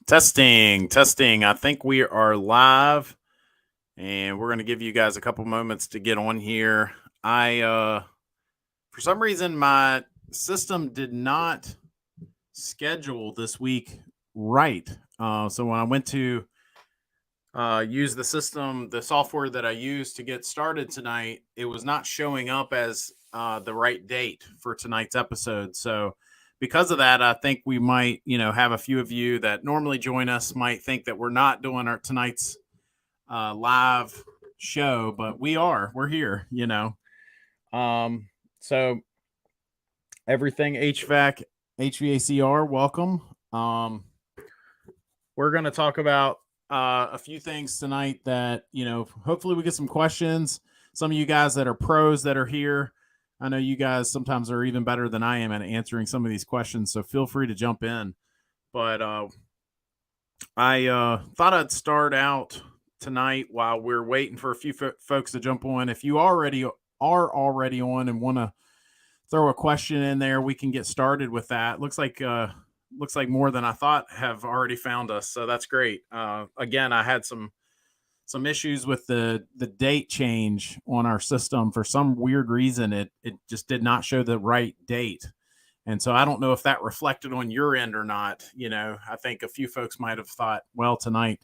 Testing. I think we are live, and we're going to give you guys a couple moments to get on here. For some reason, my system did not schedule this week right. So when I went to use the software that I used to get started tonight, it was not showing up as the right date for tonight's episode. So because of that, I think we might, have a few of you that normally join us might think that we're not doing our tonight's live show, but we're here, So everything HVACR, welcome. We're going to talk about a few things tonight that, hopefully we get some questions. Some of you guys that are pros that are here, I know you guys sometimes are even better than I am at answering some of these questions, so feel free to jump in. But I thought I'd start out tonight while we're waiting for a few folks to jump on. If you are already on and want to throw a question in there, we can get started with that. Looks like more than I thought have already found us, so that's great. Again, I had some issues with the date change on our system. For some weird reason, it just did not show the right date. And so I don't know if that reflected on your end or not. I think a few folks might have thought, well, tonight,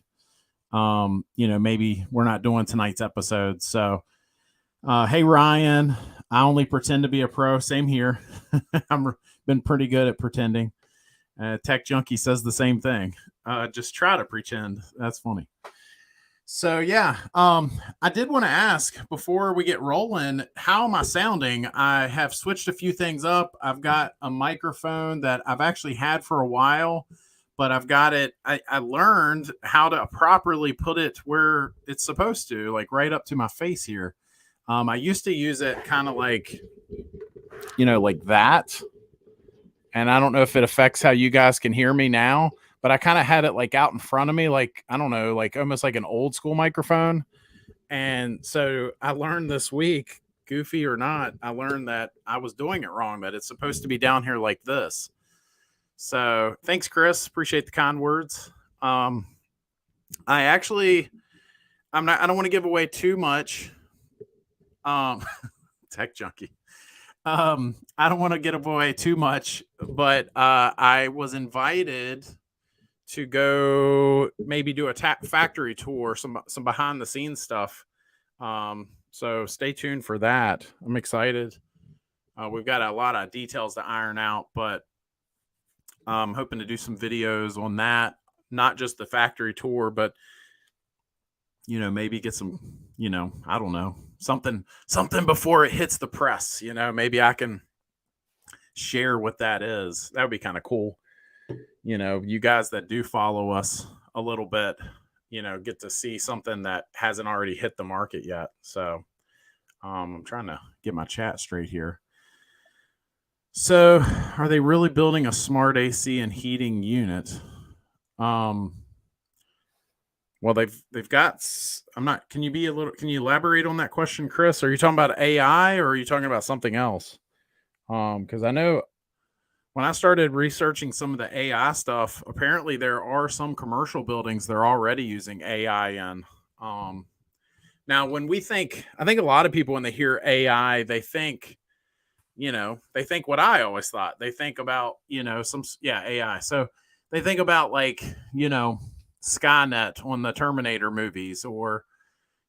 maybe we're not doing tonight's episode. So, hey, Ryan, I only pretend to be a pro. Same here. I've been pretty good at pretending. Tech Junkie says the same thing. Just try to pretend. That's funny. So yeah, I did want to ask before we get rolling, how am I sounding? I have switched a few things up. I've got a microphone that I've actually had for a while, but I've got it. I learned how to properly put it where it's supposed to, like right up to my face here. I used to use it kind of like, like that. And I don't know if it affects how you guys can hear me now, but I kind of had it like out in front of me, like, I don't know, like almost like an old school microphone. And so I learned this week, goofy or not, I learned that I was doing it wrong, that it's supposed to be down here like this. So thanks, Chris. Appreciate the kind words. I don't want to give away too much. Tech Junkie. I don't want to get away too much, but I was invited to go maybe do a factory tour, some behind the scenes stuff. So stay tuned for that. I'm excited. We've got a lot of details to iron out, but I'm hoping to do some videos on that, not just the factory tour, but maybe get some, I don't know, something before it hits the press. Maybe I can share what that is. That would be kind of cool. You guys that do follow us a little bit, get to see something that hasn't already hit the market yet. So I'm trying to get my chat straight here. So are they really building a smart AC and heating unit? Well, they've got. Can you elaborate on that question, Chris? Are you talking about AI or are you talking about something else? Because I know when I started researching some of the AI stuff, apparently there are some commercial buildings they're already using AI in. Now, when I think a lot of people when they hear AI, they think what I always thought. They think about AI. So they think about like Skynet on the Terminator movies, or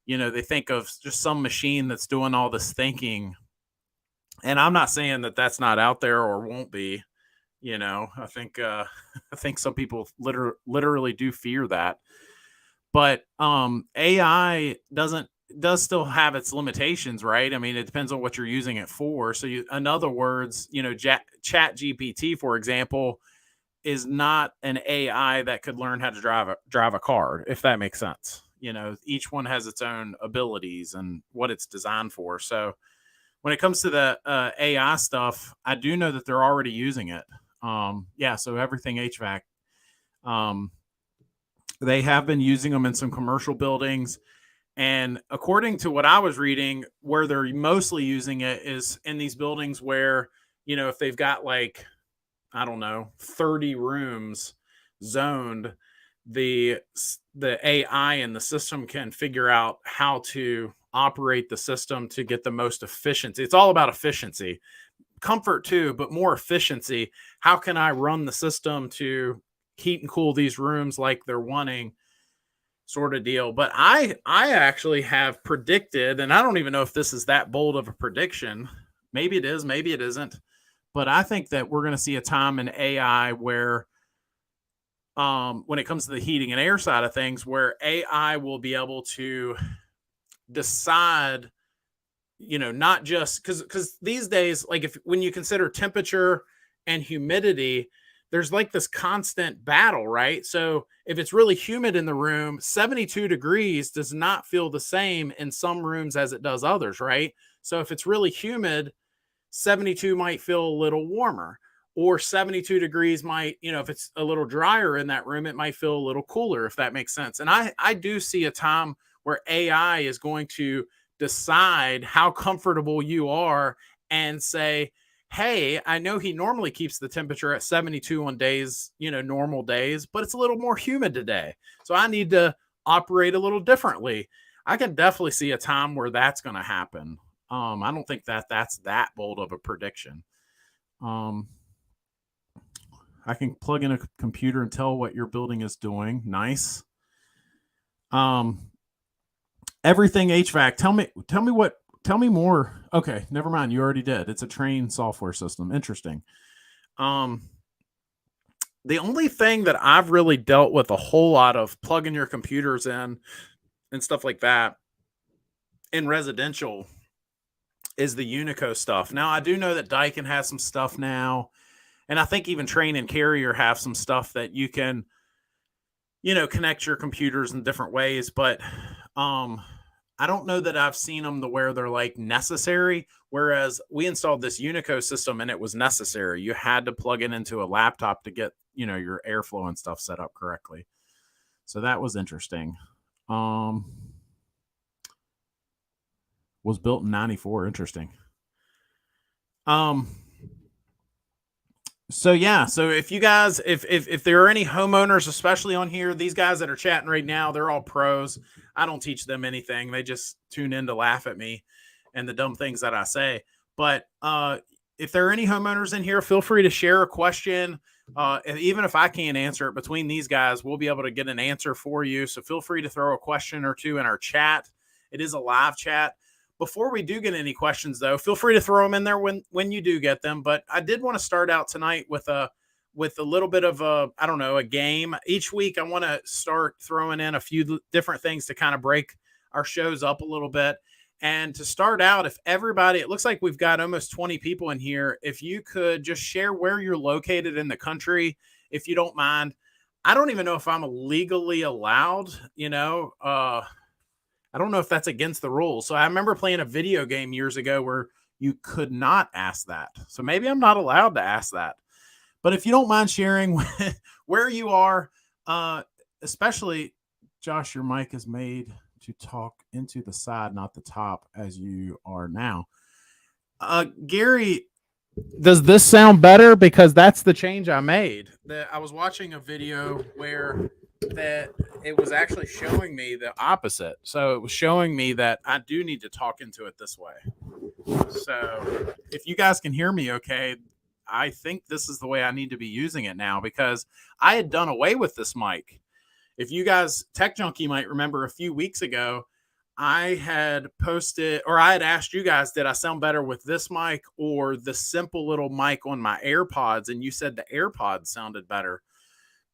they think of just some machine that's doing all this thinking. And I'm not saying that that's not out there or won't be. I think I think some people literally do fear that. But AI does still have its limitations, right? I mean, it depends on what you're using it for. So in other words, Chat GPT, for example, is not an AI that could learn how to drive a car, if that makes sense. Each one has its own abilities and what it's designed for. So when it comes to the AI stuff, I do know that they're already using it. So everything HVAC, they have been using them in some commercial buildings. And according to what I was reading, where they're mostly using it is in these buildings where, if they've got like, I don't know, 30 rooms zoned, the AI and the system can figure out how to operate the system to get the most efficiency. It's all about efficiency, comfort too, but more efficiency. How can I run the system to heat and cool these rooms like they're wanting, sort of deal. But I actually have predicted, and I don't even know if this is that bold of a prediction. Maybe it is, maybe it isn't. But I think that we're going to see a time in AI where when it comes to the heating and air side of things, where AI will be able to decide, not just because these days, like when you consider temperature and humidity, there's like this constant battle, right? So if it's really humid in the room, 72 degrees does not feel the same in some rooms as it does others, right? So if it's really humid, 72 might feel a little warmer, or 72 degrees might, if it's a little drier in that room, it might feel a little cooler, if that makes sense. And I do see a time where AI is going to decide how comfortable you are and say, hey, I know he normally keeps the temperature at 72 on days, normal days, but it's a little more humid today. So I need to operate a little differently. I can definitely see a time where that's going to happen. I don't think that's that bold of a prediction. I can plug in a computer and tell what your building is doing. Nice. Everything HVAC. Tell me more. Okay, never mind. You already did. It's a trained software system. Interesting. The only thing that I've really dealt with a whole lot of plugging your computers in and stuff like that in residential is the Unico stuff. Now, I do know that Daikin has some stuff now, and I think even Train and Carrier have some stuff that you can, connect your computers in different ways, but I don't know that I've seen them to where they're like necessary. Whereas we installed this Unico system and it was necessary. You had to plug it into a laptop to get, your airflow and stuff set up correctly. So that was interesting. Was built in 94. Interesting. So yeah, so if you guys, if there are any homeowners, especially on here, these guys that are chatting right now, they're all pros. I don't teach them anything. They just tune in to laugh at me and the dumb things that I say. But if there are any homeowners in here, feel free to share a question. Even if I can't answer it, between these guys, we'll be able to get an answer for you. So feel free to throw a question or two in our chat. It is a live chat. Before we do get any questions, though, feel free to throw them in there when you do get them. But I did want to start out tonight with a little bit of a game. Each week, I want to start throwing in a few different things to kind of break our shows up a little bit. And to start out, if everybody, it looks like we've got almost 20 people in here. If you could just share where you're located in the country, if you don't mind. I don't even know if I'm legally allowed, I don't know if that's against the rules. So I remember playing a video game years ago where you could not ask that. So maybe I'm not allowed to ask that. But if you don't mind sharing where you are, especially, Josh, your mic is made to talk into the side, not the top, as you are now. Gary, does this sound better? Because that's the change I made. I was watching a video where that it was actually showing me the opposite. So it was showing me that I do need to talk into it this way. So if you guys can hear me okay, I think this is the way I need to be using it now, because I had done away with this mic. If you guys, Tech Junkie might remember a few weeks ago, I had posted, or I had asked you guys, did I sound better with this mic or the simple little mic on my AirPods? And you said the AirPods sounded better.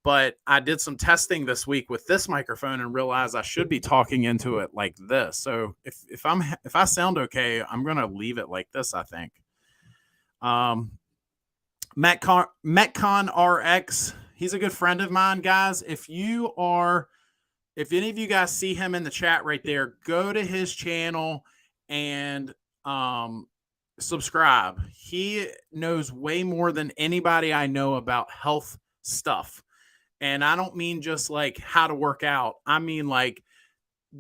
But I did some testing this week with this microphone and realized I should be talking into it like this. So if I sound okay, I'm going to leave it like this, I think. Metcon RX, he's a good friend of mine, guys. If any of you guys see him in the chat right there, go to his channel and subscribe. He knows way more than anybody I know about health stuff. And I don't mean just like how to work out. I mean like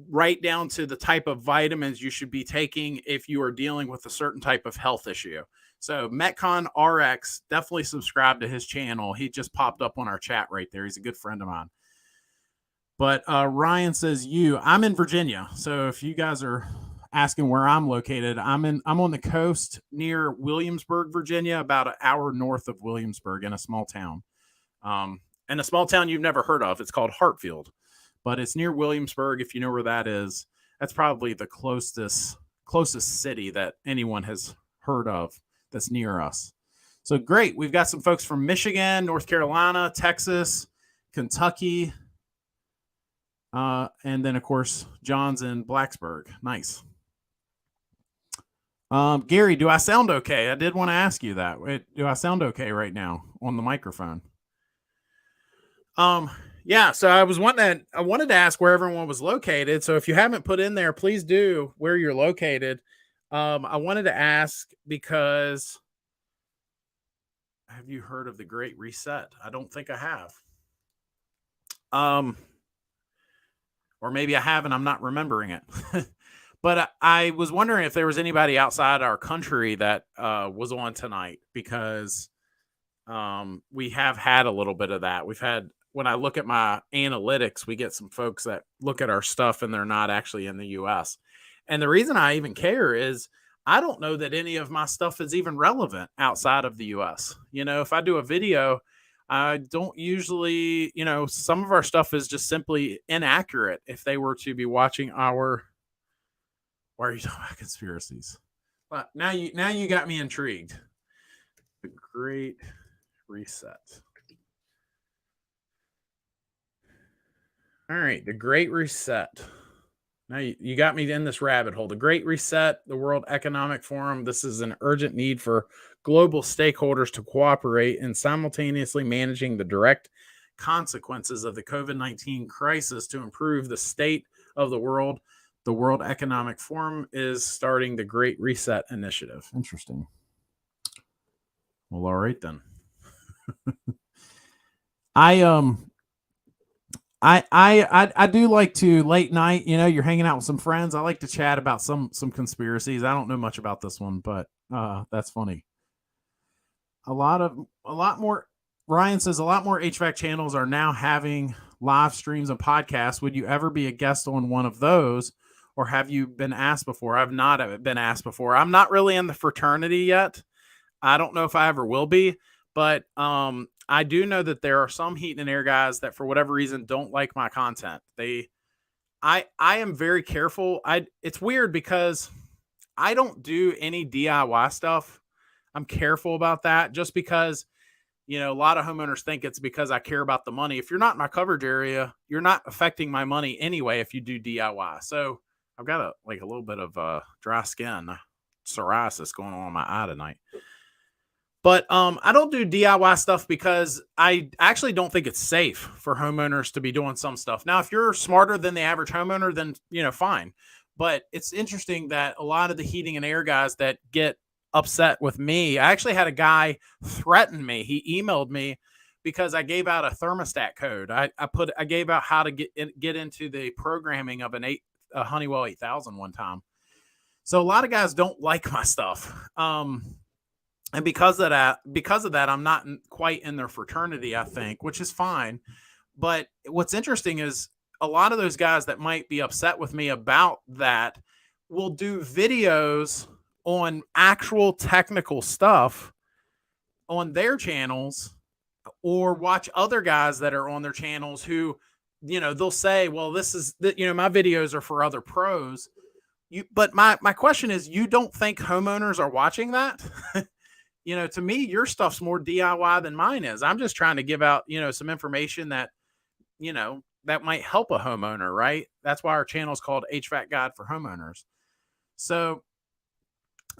right down to the type of vitamins you should be taking if you are dealing with a certain type of health issue. So Metcon RX, definitely subscribe to his channel. He just popped up on our chat right there. He's a good friend of mine. But Ryan says I'm in Virginia. So if you guys are asking where I'm located, I'm on the coast near Williamsburg, Virginia, about an hour north of Williamsburg in a small town. And a small town you've never heard of. It's called Hartfield, but it's near Williamsburg. If you know where that is, that's probably the closest city that anyone has heard of that's near us. So great. We've got some folks from Michigan, North Carolina, Texas, Kentucky, and then, of course, John's in Blacksburg. Nice. Gary, do I sound okay? I did want to ask you that. Do I sound okay right now on the microphone? Yeah, so I wanted to ask where everyone was located. So if you haven't put in there, please do where you're located. I wanted to ask because have you heard of the Great Reset? I don't think I have. Or maybe I have and I'm not remembering it. But I was wondering if there was anybody outside our country that was on tonight, because we have had a little bit of that. We've had, when I look at my analytics, we get some folks that look at our stuff and they're not actually in the US. And the reason I even care is I don't know that any of my stuff is even relevant outside of the US. If I do a video, I don't usually, some of our stuff is just simply inaccurate if they were to be watching our. Why are you talking about conspiracies? But now you got me intrigued. The Great Reset. All right, the Great Reset. Now you got me in this rabbit hole. The Great Reset, the World Economic Forum. This is an urgent need for global stakeholders to cooperate in simultaneously managing the direct consequences of the COVID-19 crisis to improve the state of the world. The World Economic Forum is starting the Great Reset initiative. Interesting. Well, all right then. I do like to late night, you're hanging out with some friends. I like to chat about some conspiracies. I don't know much about this one, but that's funny. A lot more. Ryan says a lot more HVAC channels are now having live streams and podcasts. Would you ever be a guest on one of those, or have you been asked before? I've not been asked before. I'm not really in the fraternity yet. I don't know if I ever will be, but I do know that there are some heat and air guys that for whatever reason don't like my content. I am very careful. It's weird because I don't do any DIY stuff. I'm careful about that just because, a lot of homeowners think it's because I care about the money. If you're not in my coverage area, you're not affecting my money anyway if you do DIY. So I've got a little bit of dry skin, psoriasis going on in my eye tonight. But I don't do DIY stuff because I actually don't think it's safe for homeowners to be doing some stuff. Now, if you're smarter than the average homeowner, then, fine. But it's interesting that a lot of the heating and air guys that get upset with me, I actually had a guy threaten me. He emailed me because I gave out a thermostat code. I gave out how to get into the programming of a Honeywell 8000 one time. So a lot of guys don't like my stuff. And because of that, I'm not quite in their fraternity, I think, which is fine. But what's interesting is a lot of those guys that might be upset with me about that will do videos on actual technical stuff on their channels, or watch other guys that are on their channels who, they'll say, well, my videos are for other pros. But my question is, you don't think homeowners are watching that? To me, your stuff's more DIY than mine is. I'm just trying to give out, some information that, that might help a homeowner, right? That's why our channel is called HVAC Guide for Homeowners. So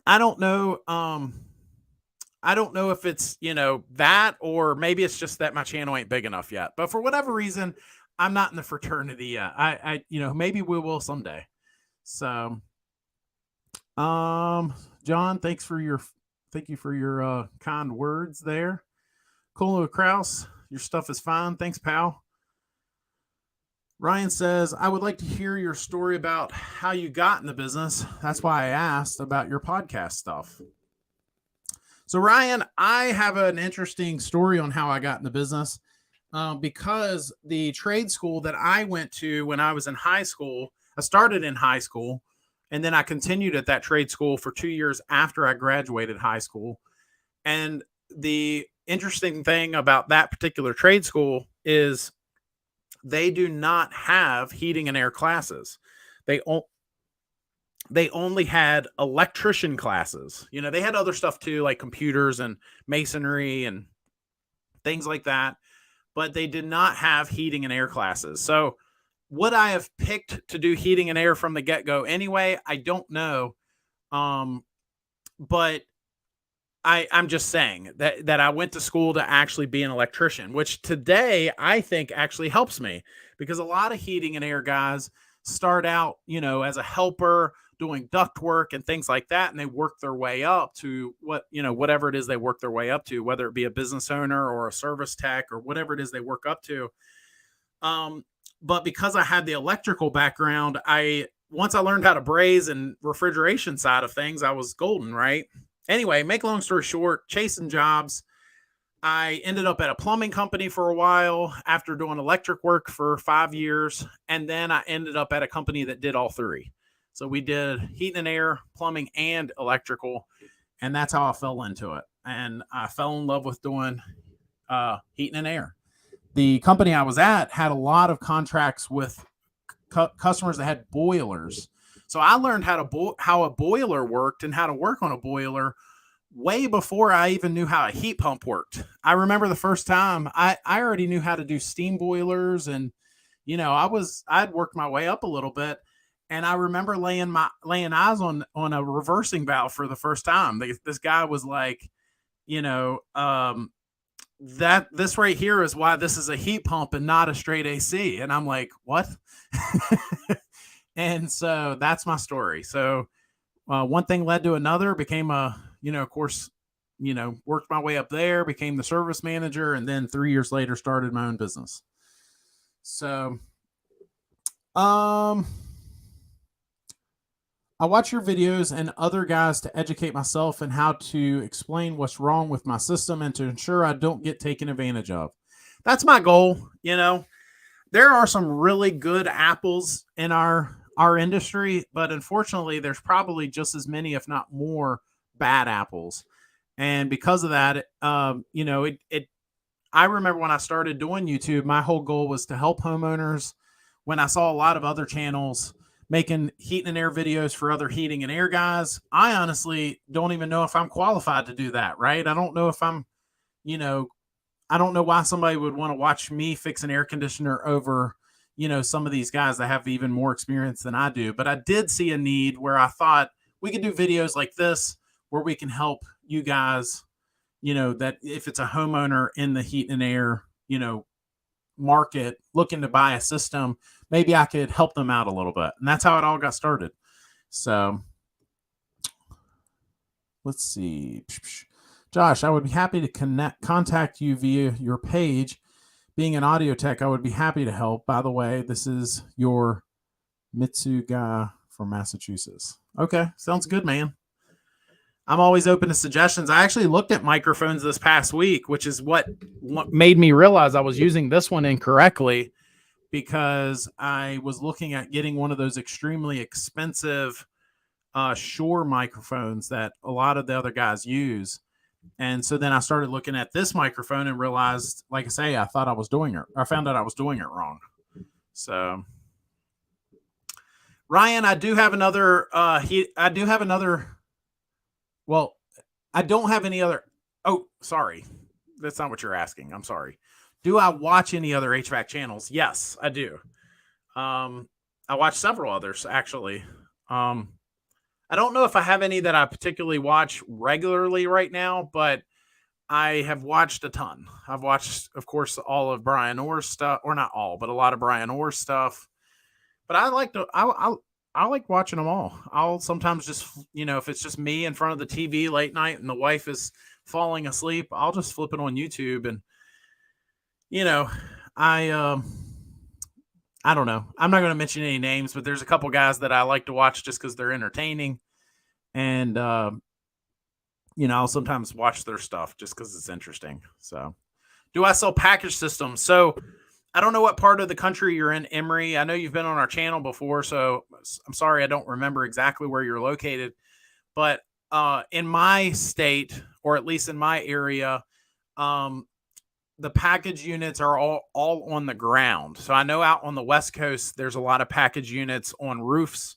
I don't know. I don't know if it's, that, or maybe it's just that my channel ain't big enough yet. But for whatever reason, I'm not in the fraternity yet. I maybe we will someday. So, John, thank you for your kind words there. Colo Kraus, your stuff is fine. Thanks, pal. Ryan says, I would like to hear your story about how you got in the business. That's why I asked about your podcast stuff. So, Ryan, I have an interesting story on how I got in the business. because the trade school that I went to when I was in high school, I started in high school and then I continued at that trade school for 2 years after I graduated high school. And the interesting thing about that particular trade school is they do not have heating and air classes. They they only had electrician classes. You know, they had other stuff too, like computers and masonry and things like that, but they did not have heating and air classes. So, would I have picked to do heating and air from the get go anyway? I don't know. Um, but I'm just saying that I went to school to actually be an electrician, which today I think actually helps me because a lot of heating and air guys start out, you know, as a helper doing duct work and things like that, and they work their way up to whatever it is they work their way up to, whether it be a business owner or a service tech or whatever it is they work up to. But because I had the electrical background, once I learned how to braze and refrigeration side of things, I was golden, right? Anyway, make long story short, chasing jobs. I ended up at a plumbing company for a while after doing electric work for 5 years. And then I ended up at a company that did all three. So we did heating and air, plumbing, and electrical. And that's how I fell into it. And I fell in love with doing heating and air. The company I was at had a lot of contracts with customers that had boilers. So I learned how a boiler worked and how to work on a boiler way before I even knew how a heat pump worked. I remember the first time I already knew how to do steam boilers, and you know, I'd worked my way up a little bit, and I remember laying eyes on a reversing valve for the first time. This guy was like, you know, that this right here is why this is a heat pump and not a straight AC. And I'm like, what? And so that's my story. So one thing led to another, became of course, worked my way up there, became the service manager, and then 3 years later started my own business. So, I watch your videos and other guys to educate myself and how to explain what's wrong with my system and to ensure I don't get taken advantage of. That's my goal. You know, there are some really good apples in our industry, but unfortunately, there's probably just as many, if not more, bad apples. And because of that, I remember when I started doing YouTube, my whole goal was to help homeowners. When I saw a lot of other channels making heat and air videos for other heating and air guys, I honestly don't even know if I'm qualified to do that, right? I don't know if I'm, I don't know why somebody would want to watch me fix an air conditioner over, some of these guys that have even more experience than I do. But I did see a need where I thought we could do videos like this where we can help you guys, that if it's a homeowner in the heat and air, market looking to buy a system, maybe I could help them out a little bit. And that's how it all got started. So let's see. Josh, I would be happy to contact you via your page. Being an audio tech, I would be happy to help. By the way, this is your Mitsu guy from Massachusetts. Okay, sounds good, man. I'm always open to suggestions. I actually looked at microphones this past week, which is what made me realize I was using this one incorrectly, because I was looking at getting one of those extremely expensive Shure microphones that a lot of the other guys use. And so then I started looking at this microphone and realized, like I say, I found out I was doing it wrong. So Ryan, I don't have any other. Oh, sorry. That's not what you're asking. I'm sorry. Do I watch any other HVAC channels? Yes, I do. I watch several others, actually. I don't know if I have any that I particularly watch regularly right now, but I have watched a ton. I've watched, of course, all of Brian Orr's stuff, or not all, but a lot of Brian Orr's stuff. But I like watching them all. I'll sometimes just, if it's just me in front of the TV late night and the wife is falling asleep, I'll just flip it on YouTube. And, I don't know. I'm not going to mention any names, but there's a couple guys that I like to watch just because they're entertaining. And, I'll sometimes watch their stuff just because it's interesting. So Do I sell package systems? So I don't know what part of the country you're in, Emory. I know you've been on our channel before, so I'm sorry I don't remember exactly where you're located. But in my state, or at least in my area, um, the package units are all on the ground. So I know out on the West Coast, there's a lot of package units on roofs.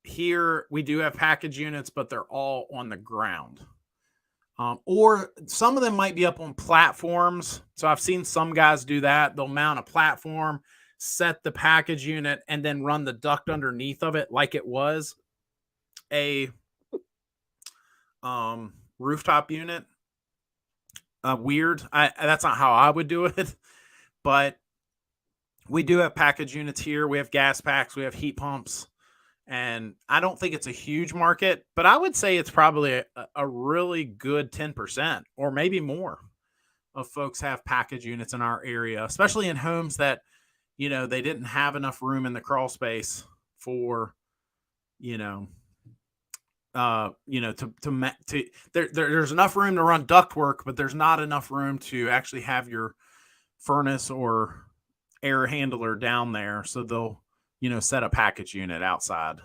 Here we do have package units, but they're all on the ground. Or some of them might be up on platforms. So I've seen some guys do that. They'll mount a platform, set the package unit, and then run the duct underneath of it like it was a rooftop unit. Weird. That's not how I would do it, but we do have package units here. We have gas packs, we have heat pumps, and I don't think it's a huge market, but I would say it's probably a really good 10% or maybe more of folks have package units in our area, especially in homes that, they didn't have enough room in the crawl space for, there's enough room to run duct work, but there's not enough room to actually have your furnace or air handler down there. So they'll, set a package unit outside.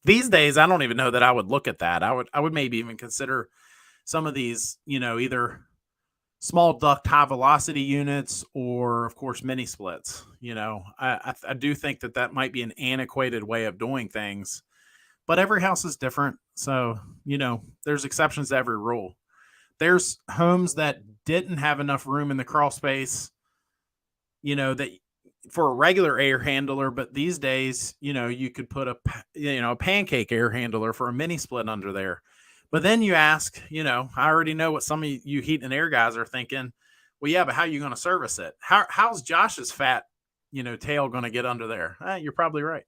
These days, I don't even know that I would look at that. I would maybe even consider some of these, either small duct high velocity units or, of course, mini splits. I do think that might be an antiquated way of doing things. But every house is different. So, there's exceptions to every rule. There's homes that didn't have enough room in the crawl space, that for a regular air handler. But these days, you could put a pancake air handler for a mini split under there. But then you ask, I already know what some of you heat and air guys are thinking. Well, yeah, but how are you going to service it? How's Josh's fat, tail going to get under there? You're probably right.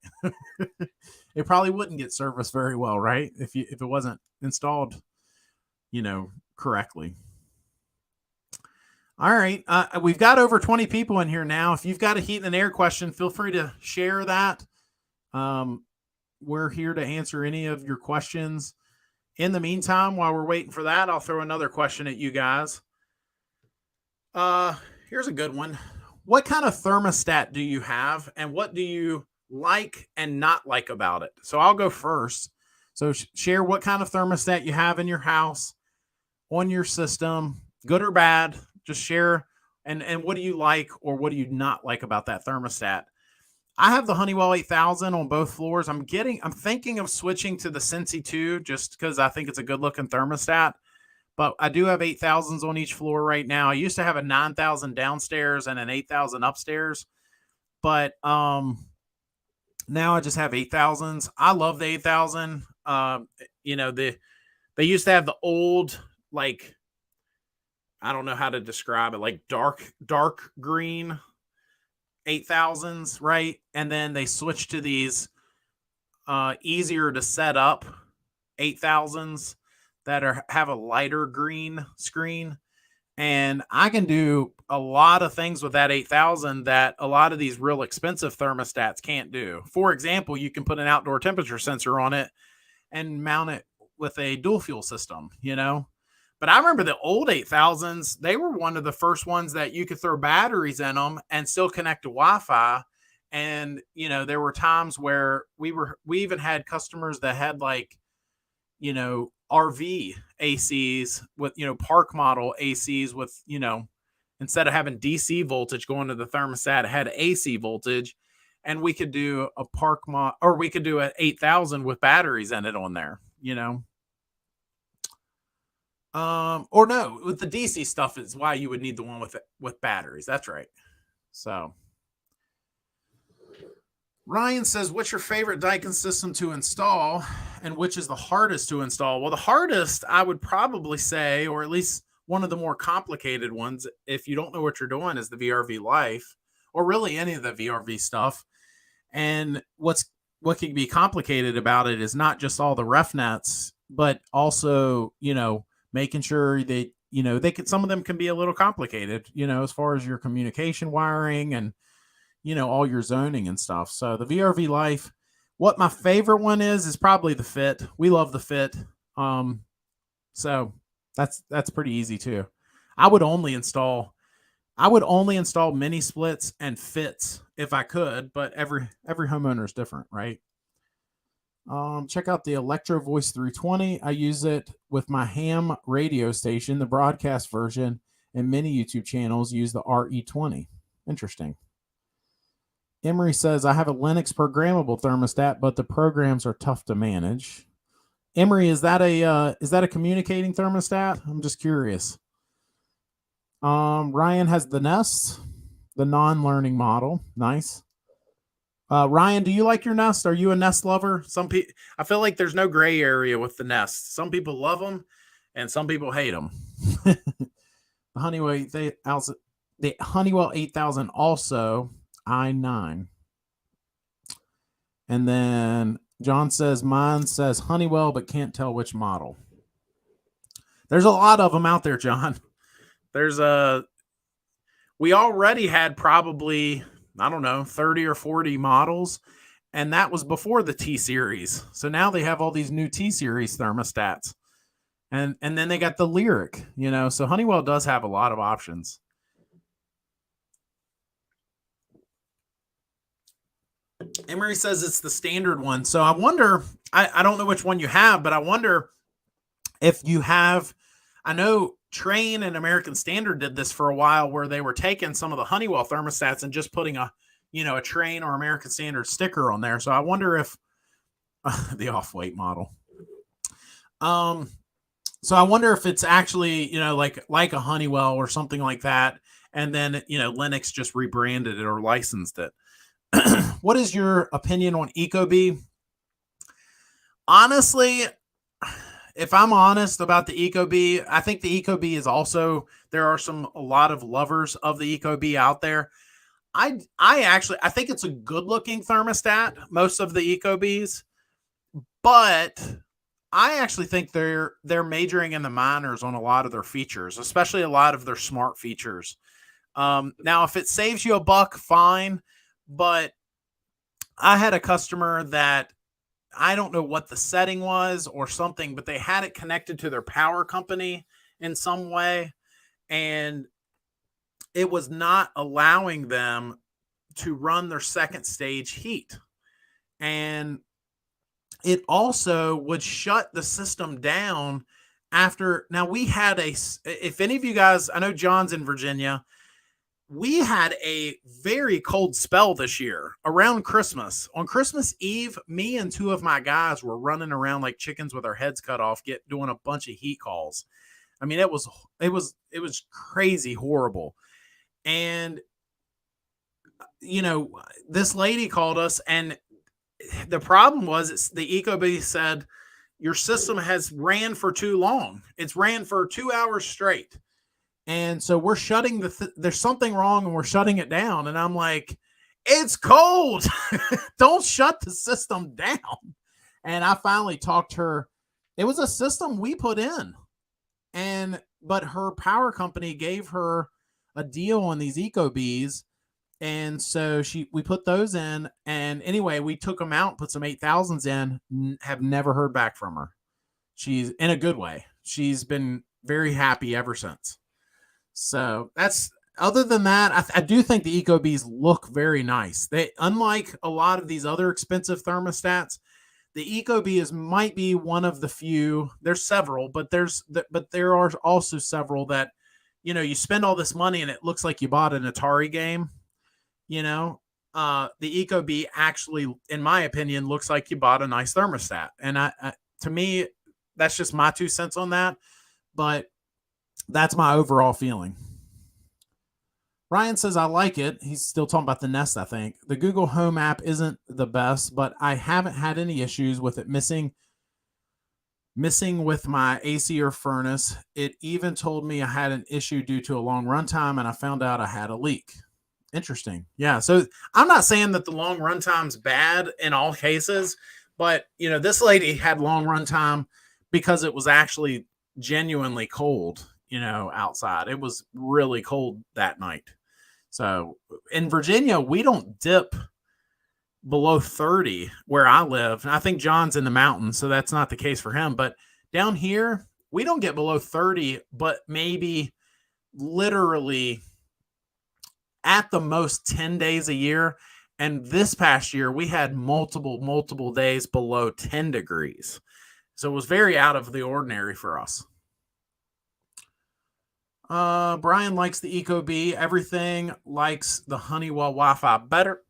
It probably wouldn't get serviced very well, right? If it wasn't installed, correctly. All right. We've got over 20 people in here now. If you've got a heat and air question, feel free to share that. We're here to answer any of your questions. In the meantime, while we're waiting for that, I'll throw another question at you guys. Here's a good one. What kind of thermostat do you have, and what do you like and not like about it? So I'll go first. So share what kind of thermostat you have in your house, on your system, good or bad. Just share, and what do you like or what do you not like about that thermostat? I have the Honeywell 8000 on both floors. I'm thinking of switching to the Sensi 2 just because I think it's a good looking thermostat. But I do have 8000s on each floor right now. I used to have a 9000 downstairs and an 8000 upstairs, but now I just have 8000s. I love the 8000. They used to have the old, like, I don't know how to describe it, like dark green 8000s, right? And then they switched to these easier to set up 8000s that have a lighter green screen. And I can do a lot of things with that 8000 that a lot of these real expensive thermostats can't do. For example, you can put an outdoor temperature sensor on it and mount it with a dual fuel system, But I remember the old 8000s, they were one of the first ones that you could throw batteries in them and still connect to Wi-Fi. And, there were times where we even had customers that had RV ACs with, park model ACs with, instead of having DC voltage going to the thermostat, it had AC voltage. And we could do a or we could do an 8000 with batteries in it on there, or no, with the DC stuff is why you would need the one with batteries. That's right. So Ryan says, what's your favorite Daikin system to install and which is the hardest to install? Well, the hardest I would probably say, or at least one of the more complicated ones, if you don't know what you're doing, is the VRV Life, or really any of the VRV stuff. And what can be complicated about it is not just all the ref nets, but also, making sure that, some of them can be a little complicated, as far as your communication wiring and, all your zoning and stuff. So the VRV Life, what my favorite one is probably the fit. We love the fit. So that's pretty easy too. I would only install mini splits and fits if I could, but every homeowner is different, right? Check out the Electro Voice 320. I use it with my ham radio station, the broadcast version, and many YouTube channels use the RE20. Interesting. Emery says, I have a Linux programmable thermostat, but the programs are tough to manage. Emery, is that a communicating thermostat? I'm just curious. Ryan has the Nest, the non-learning model. Nice. Ryan, do you like your Nest? Are you a Nest lover? Some people, I feel like there's no gray area with the Nest. Some people love them, and some people hate them. The Honeywell 8000 also i9. And then John says, mine says Honeywell, but can't tell which model. There's a lot of them out there, John. We already had probably, I don't know, 30 or 40 models, and that was before the T-Series. So now they have all these new T-Series thermostats. And then they got the Lyric, so Honeywell does have a lot of options. Emery says it's the standard one. So I wonder, I don't know which one you have, but I wonder if you have, I know Trane and American Standard did this for a while where they were taking some of the Honeywell thermostats and just putting a Trane or American Standard sticker on there. So I wonder if the off-weight model. So I wonder if it's actually, like a Honeywell or something like that. And then, Linux just rebranded it or licensed it. What is your opinion on Ecobee? Honestly, if I'm honest about the Ecobee, I think the Ecobee is also, there are a lot of lovers of the Ecobee out there. I think it's a good looking thermostat, most of the Ecobees, but I actually think they're majoring in the minors on a lot of their features, especially a lot of their smart features. Now, if it saves you $1, fine. But I had a customer that I don't know what the setting was or something, but they had it connected to their power company in some way, and it was not allowing them to run their second stage heat. And it also would shut the system down after. Now we had if any of you guys, I know John's in Virginia, we had a very cold spell this year around Christmas. On Christmas Eve, me and two of my guys were running around like chickens with our heads cut off, doing a bunch of heat calls. I mean, it was crazy horrible. And, this lady called us, and the problem was the Ecobee said, your system has ran for too long. It's ran for 2 hours straight. And so we're shutting there's something wrong and we're shutting it down. And I'm like, it's cold. Don't shut the system down. And I finally talked her. It was a system we put in. But her power company gave her a deal on these Ecobees. And so we put those in. And anyway, we took them out, put some 8000s in, have never heard back from her. She's in a good way. She's been very happy ever since. So other than that, I do think the Ecobees look very nice. They, unlike a lot of these other expensive thermostats, the Ecobee might be one of the few. There's several, but there are also several that, you spend all this money and it looks like you bought an Atari game. The Ecobee actually, in my opinion, looks like you bought a nice thermostat. And to me, that's just my 2 cents on that. But that's my overall feeling. Ryan says, I like it. He's still talking about the Nest, I think. The Google Home app isn't the best, but I haven't had any issues with it missing with my AC or furnace. It even told me I had an issue due to a long runtime, and I found out I had a leak. Interesting. Yeah. So I'm not saying that the long runtime's bad in all cases, but, this lady had long runtime because it was actually genuinely cold. Outside. It was really cold that night. So in Virginia, we don't dip below 30 where I live. And I think John's in the mountains, so that's not the case for him. But down here, we don't get below 30, but maybe literally at the most 10 days a year. And this past year, we had multiple days below 10 degrees. So it was very out of the ordinary for us. Brian likes the Ecobee. Everything likes the Honeywell Wi-Fi better.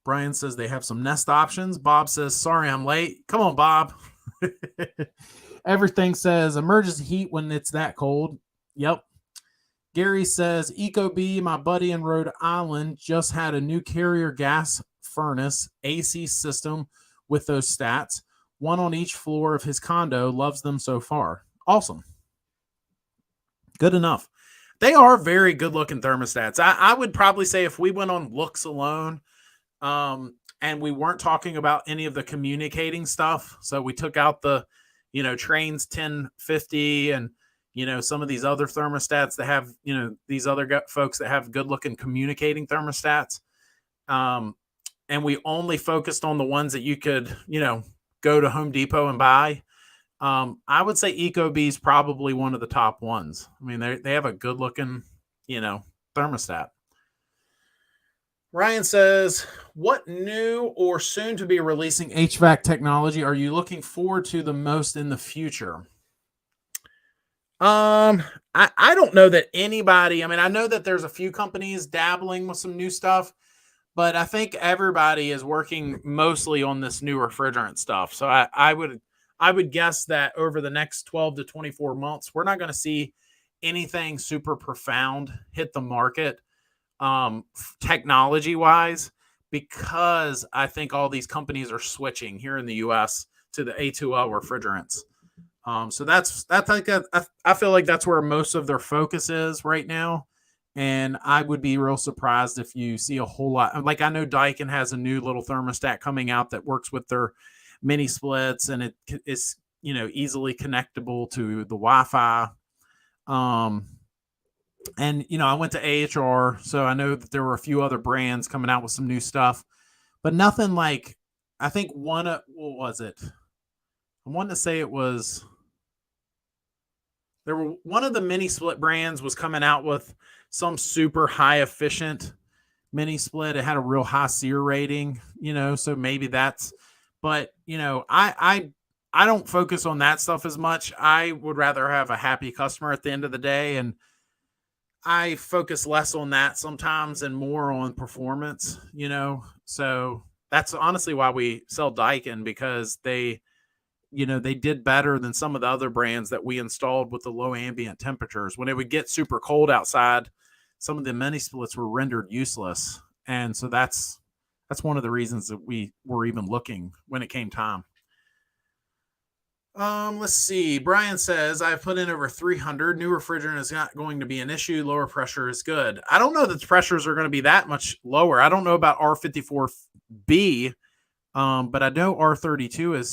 Brian says they have some Nest options. Bob says, sorry, I'm late. Come on, Bob. Everything says emergency heat when it's that cold. Yep. Gary says, Ecobee, my buddy in Rhode Island, just had a new carrier gas furnace AC system with those stats. One on each floor of his condo. Loves them so far. Awesome. Good enough. They are very good-looking thermostats. I would probably say if we went on looks alone, and we weren't talking about any of the communicating stuff, so we took out the, Trains 1050 and, some of these other thermostats that have, these other folks that have good-looking communicating thermostats, and we only focused on the ones that you could, go to Home Depot and buy. I would say Ecobee is probably one of the top ones. I mean, they have a good looking, thermostat. Ryan says, what new or soon to be releasing HVAC technology are you looking forward to the most in the future? I don't know that anybody, I know that there's a few companies dabbling with some new stuff, but I think everybody is working mostly on this new refrigerant stuff. So I would guess that over the next 12 to 24 months, we're not going to see anything super profound hit the market technology wise, because I think all these companies are switching here in the US to the A2L refrigerants. So I feel like that's where most of their focus is right now. And I would be real surprised if you see a whole lot. Like, I know Daikin has a new little thermostat coming out that works with their mini splits, and it is, easily connectable to the Wi-Fi. And, I went to AHR, so I know that there were a few other brands coming out with some new stuff, but nothing like, I think what was it? I wanted to say it was, one of the mini split brands was coming out with some super high efficient mini split. It had a real high SEER rating, so maybe that's, but, I don't focus on that stuff as much. I would rather have a happy customer at the end of the day, and I focus less on that sometimes and more on performance, so that's honestly why we sell Daikin, because they did better than some of the other brands that we installed with the low ambient temperatures. When it would get super cold outside, some of the mini splits were rendered useless. And so that's one of the reasons that we were even looking when it came time. Let's see. Brian says, I've put in over 300. New refrigerant is not going to be an issue. Lower pressure is good. I don't know that the pressures are going to be that much lower. I don't know about R54B, but I know R32 is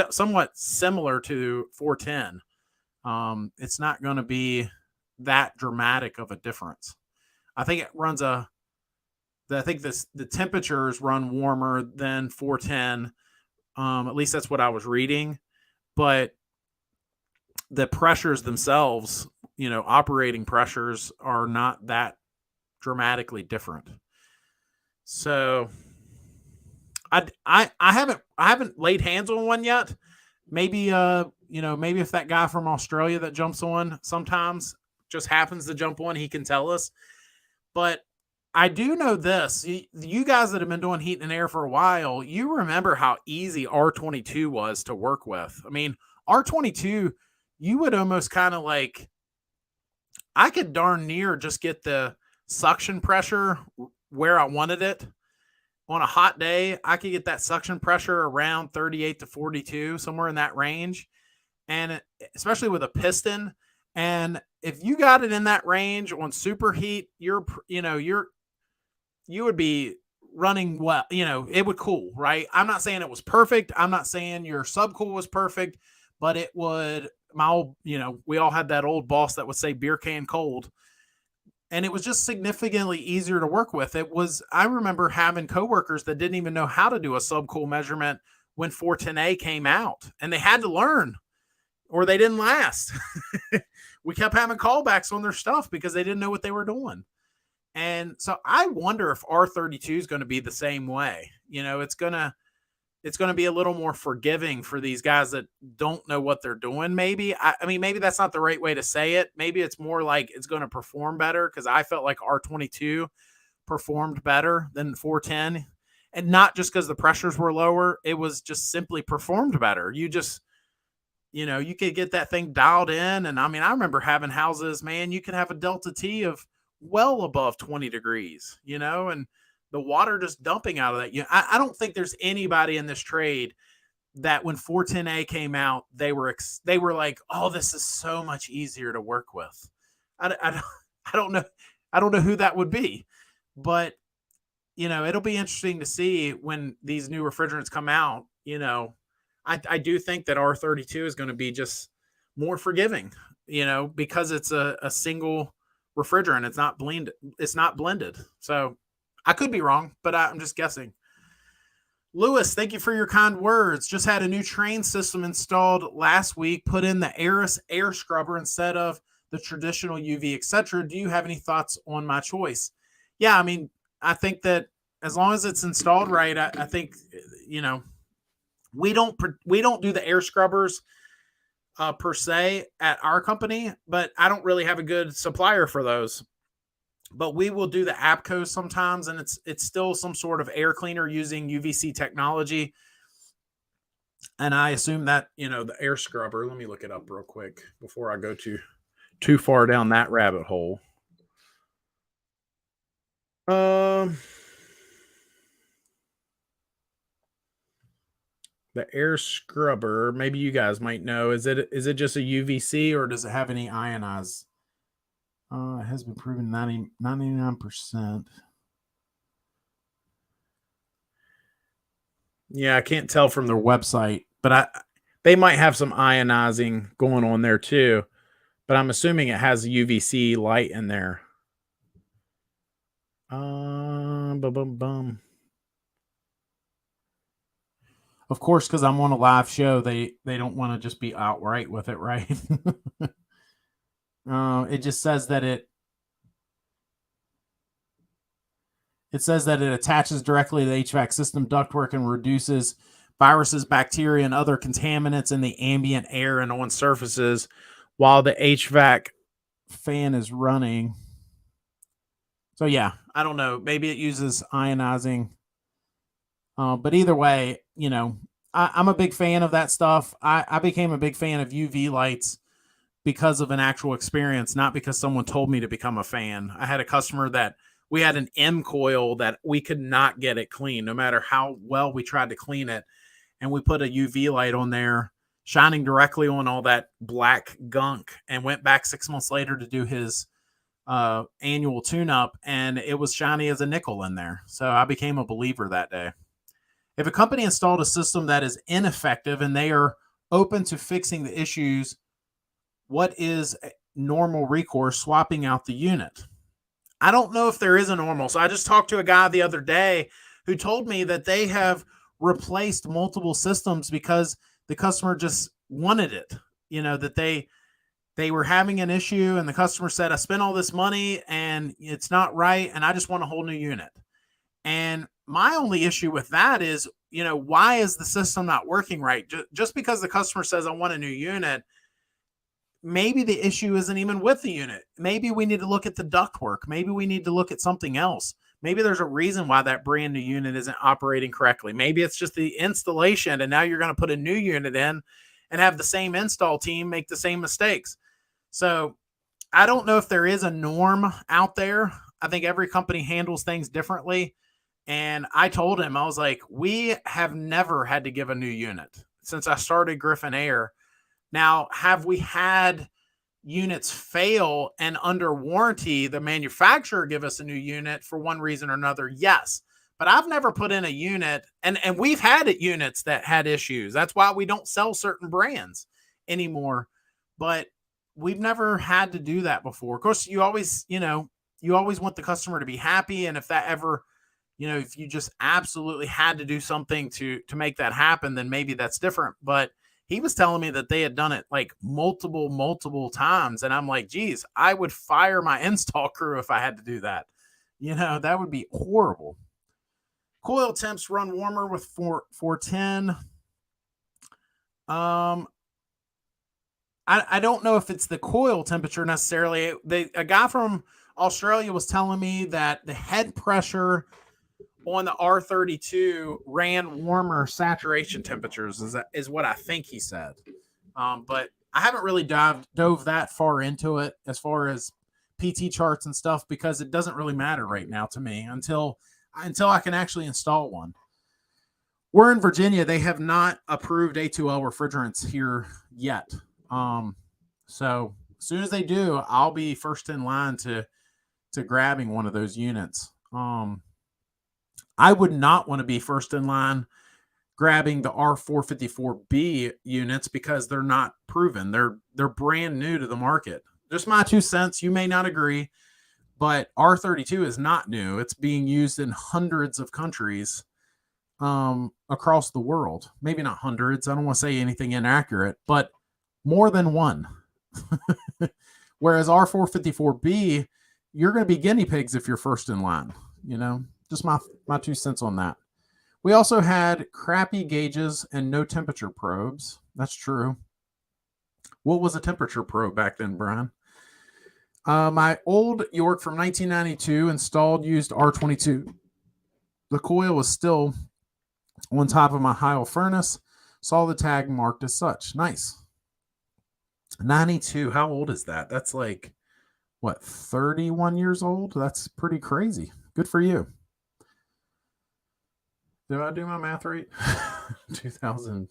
somewhat similar to 410. It's not going to be that dramatic of a difference. I think the temperatures run warmer than 410. At least that's what I was reading, but the pressures themselves, operating pressures are not that dramatically different. So I haven't laid hands on one yet. Maybe, maybe if that guy from Australia that jumps on sometimes just happens to jump on, he can tell us. But I do know this. You guys that have been doing heat and air for a while, you remember how easy R22 was to work with. R22, you would almost kind of like, I could darn near just get the suction pressure where I wanted it. On a hot day, I could get that suction pressure around 38 to 42, somewhere in that range. And especially with a piston. And if you got it in that range on superheat, you would be running well, it would cool, right? I'm not saying it was perfect. I'm not saying your subcool was perfect, but it would, we all had that old boss that would say beer can cold. And it was just significantly easier to work with. I remember having coworkers that didn't even know how to do a subcool measurement when 410A came out, and they had to learn. or they didn't last. We kept having callbacks on their stuff because they didn't know what they were doing. And so I wonder if R32 is going to be the same way. It's going to be a little more forgiving for these guys that don't know what they're doing. Maybe, I mean, maybe that's not the right way to say it. Maybe it's more like it's going to perform better, because I felt like R22 performed better than 410, and not just because the pressures were lower. It was just simply performed better. You could get that thing dialed in. And I mean, I remember having houses, man, you could have a Delta T of well above 20 degrees, and the water just dumping out of that. I don't think there's anybody in this trade that when 410A came out, they were like, oh, this is so much easier to work with. I don't know. I don't know who that would be, but it'll be interesting to see when these new refrigerants come out. I do think that R32 is going to be just more forgiving, because it's a single refrigerant. It's not blended. So I could be wrong, but I'm just guessing. Lewis, thank you for your kind words. Just had a new train system installed last week. Put in the Aeris air scrubber instead of the traditional UV, etc. Do you have any thoughts on my choice? Yeah, I mean, I think that as long as it's installed right, I think, we don't do the air scrubbers per se at our company, but I don't really have a good supplier for those. But we will do the APCOs sometimes, and it's still some sort of air cleaner using UVC technology. And I assume that, the air scrubber, let me look it up real quick before I go too far down that rabbit hole. The air scrubber, maybe you guys might know, is it just a UVC, or does it have any ionize? It has been proven 99%. Yeah, I can't tell from their website, but they might have some ionizing going on there too. But I'm assuming it has a UVC light in there. Of course, because I'm on a live show, they don't want to just be outright with it, right? It just says that it attaches directly to the HVAC system ductwork and reduces viruses, bacteria, and other contaminants in the ambient air and on surfaces while the HVAC fan is running. So yeah, I don't know. Maybe it uses ionizing. But either way, I'm a big fan of that stuff. I became a big fan of UV lights because of an actual experience, not because someone told me to become a fan. I had a customer that we had an M coil that we could not get it clean, no matter how well we tried to clean it. And we put a UV light on there, shining directly on all that black gunk, and went back 6 months later to do his annual tune-up, and it was shiny as a nickel in there. So I became a believer that day. If a company installed a system that is ineffective and they are open to fixing the issues, what is normal recourse? Swapping out the unit. I don't know if there is a normal. So I just talked to a guy the other day who told me that they have replaced multiple systems because the customer just wanted it. That they were having an issue and the customer said, I spent all this money and it's not right, and I just want a whole new unit. And my only issue with that is, why is the system not working right? Just because the customer says, I want a new unit, maybe the issue isn't even with the unit. Maybe we need to look at the ductwork. Maybe we need to look at something else. Maybe there's a reason why that brand new unit isn't operating correctly. Maybe it's just the installation, and now you're going to put a new unit in and have the same install team make the same mistakes. So I don't know if there is a norm out there. I think every company handles things differently. And I told him, I was like, we have never had to give a new unit since I started Griffin Air. Now, have we had units fail and under warranty, the manufacturer give us a new unit for one reason or another? Yes. But I've never put in a unit, and we've had units that had issues. That's why we don't sell certain brands anymore. But we've never had to do that before. Of course, you always want the customer to be happy. And if that ever, if you just absolutely had to do something to make that happen, then maybe that's different. But he was telling me that they had done it like multiple times. And I'm like, geez, I would fire my install crew if I had to do that. That would be horrible. Coil temps run warmer with 410. I don't know if it's the coil temperature necessarily. A guy from Australia was telling me that the head pressure on the R32 ran warmer saturation temperatures is what I think he said. But I haven't really dove that far into it as far as PT charts and stuff, because it doesn't really matter right now to me until I can actually install one. We're in Virginia. They have not approved A2L refrigerants here yet. So as soon as they do, I'll be first in line to grabbing one of those units. I would not want to be first in line grabbing the R454B units because they're not proven. They're brand new to the market. Just my 2 cents. You may not agree, but R32 is not new. It's being used in hundreds of countries across the world. Maybe not hundreds. I don't want to say anything inaccurate, but more than one. Whereas R454B, you're going to be guinea pigs if you're first in line. Just my 2 cents on that. We also had crappy gauges and no temperature probes. That's true. What was a temperature probe back then, Brian? My old York from 1992 installed used R22. The coil was still on top of my Heil furnace. Saw the tag marked as such. Nice. 92. How old is that? That's like, what, 31 years old? That's pretty crazy. Good for you. Did I do my math right? 2000.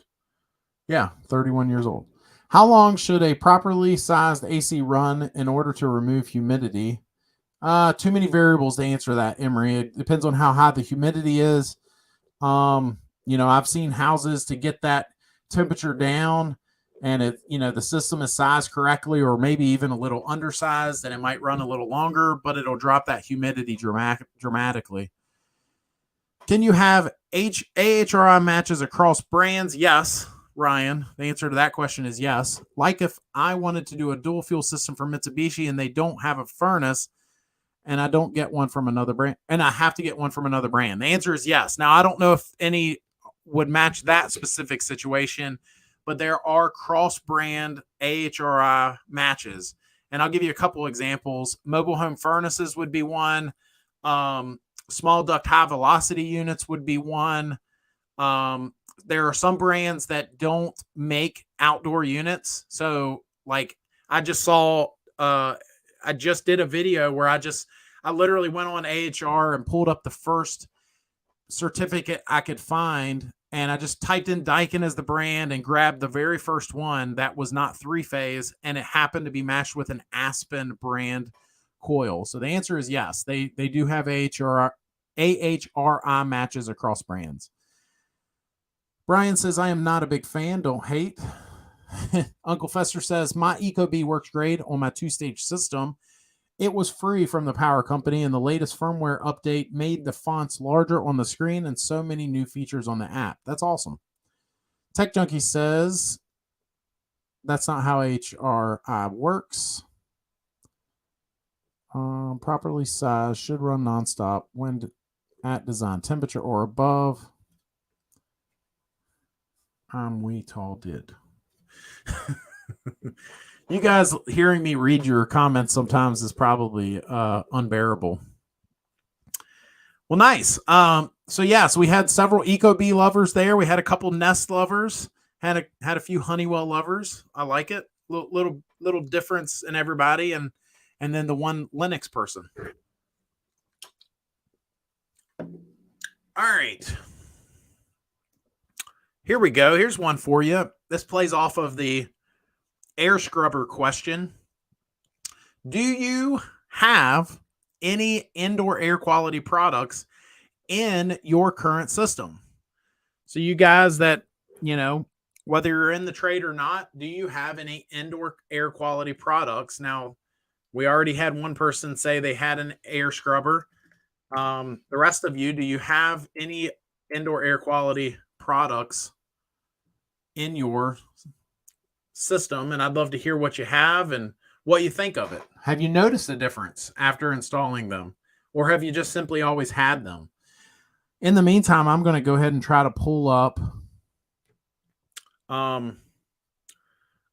Yeah, 31 years old. How long should a properly sized AC run in order to remove humidity? Too many variables to answer that, Emery. It depends on how high the humidity is. I've seen houses to get that temperature down and the system is sized correctly, or maybe even a little undersized, and it might run a little longer, but it'll drop that humidity dramatically. Can you have AHRI matches across brands? Yes, Ryan. The answer to that question is yes. Like if I wanted to do a dual fuel system for Mitsubishi and they don't have a furnace, and I don't get one from another brand, and I have to get one from another brand. The answer is yes. Now, I don't know if any would match that specific situation, but there are cross-brand AHRI matches. And I'll give you a couple examples. Mobile home furnaces would be one. Small duct high velocity units would be one. There are some brands that don't make outdoor units. So like I just did a video where I literally went on AHR and pulled up the first certificate I could find. And I just typed in Daikin as the brand and grabbed the very first one that was not 3-phase. And it happened to be matched with an Aspen brand coil. So the answer is yes. They do have AHRI matches across brands. Brian says, I am not a big fan. Don't hate. Uncle Fester says, my Ecobee works great on my 2-stage system. It was free from the power company, and the latest firmware update made the fonts larger on the screen and so many new features on the app. That's awesome. Tech Junkie says, that's not how HRI works. Properly sized, should run nonstop when at design temperature or above. We all did. You guys hearing me read your comments sometimes is probably unbearable. Well, nice. So we had several Ecobee lovers there. We had a couple Nest lovers. Had a few Honeywell lovers. I like it. Little difference in everybody, and then the one Linux person. All right. Here we go. Here's one for you. This plays off of the air scrubber question. Do you have any indoor air quality products in your current system? So you guys that, whether you're in the trade or not, do you have any indoor air quality products? Now, we already had one person say they had an air scrubber. The rest of you, do you have any indoor air quality products in your system, and I'd love to hear what you have and what you think of it. Have you noticed a difference after installing them, or have you just simply always had them? In the meantime, I'm going to go ahead and try to pull up our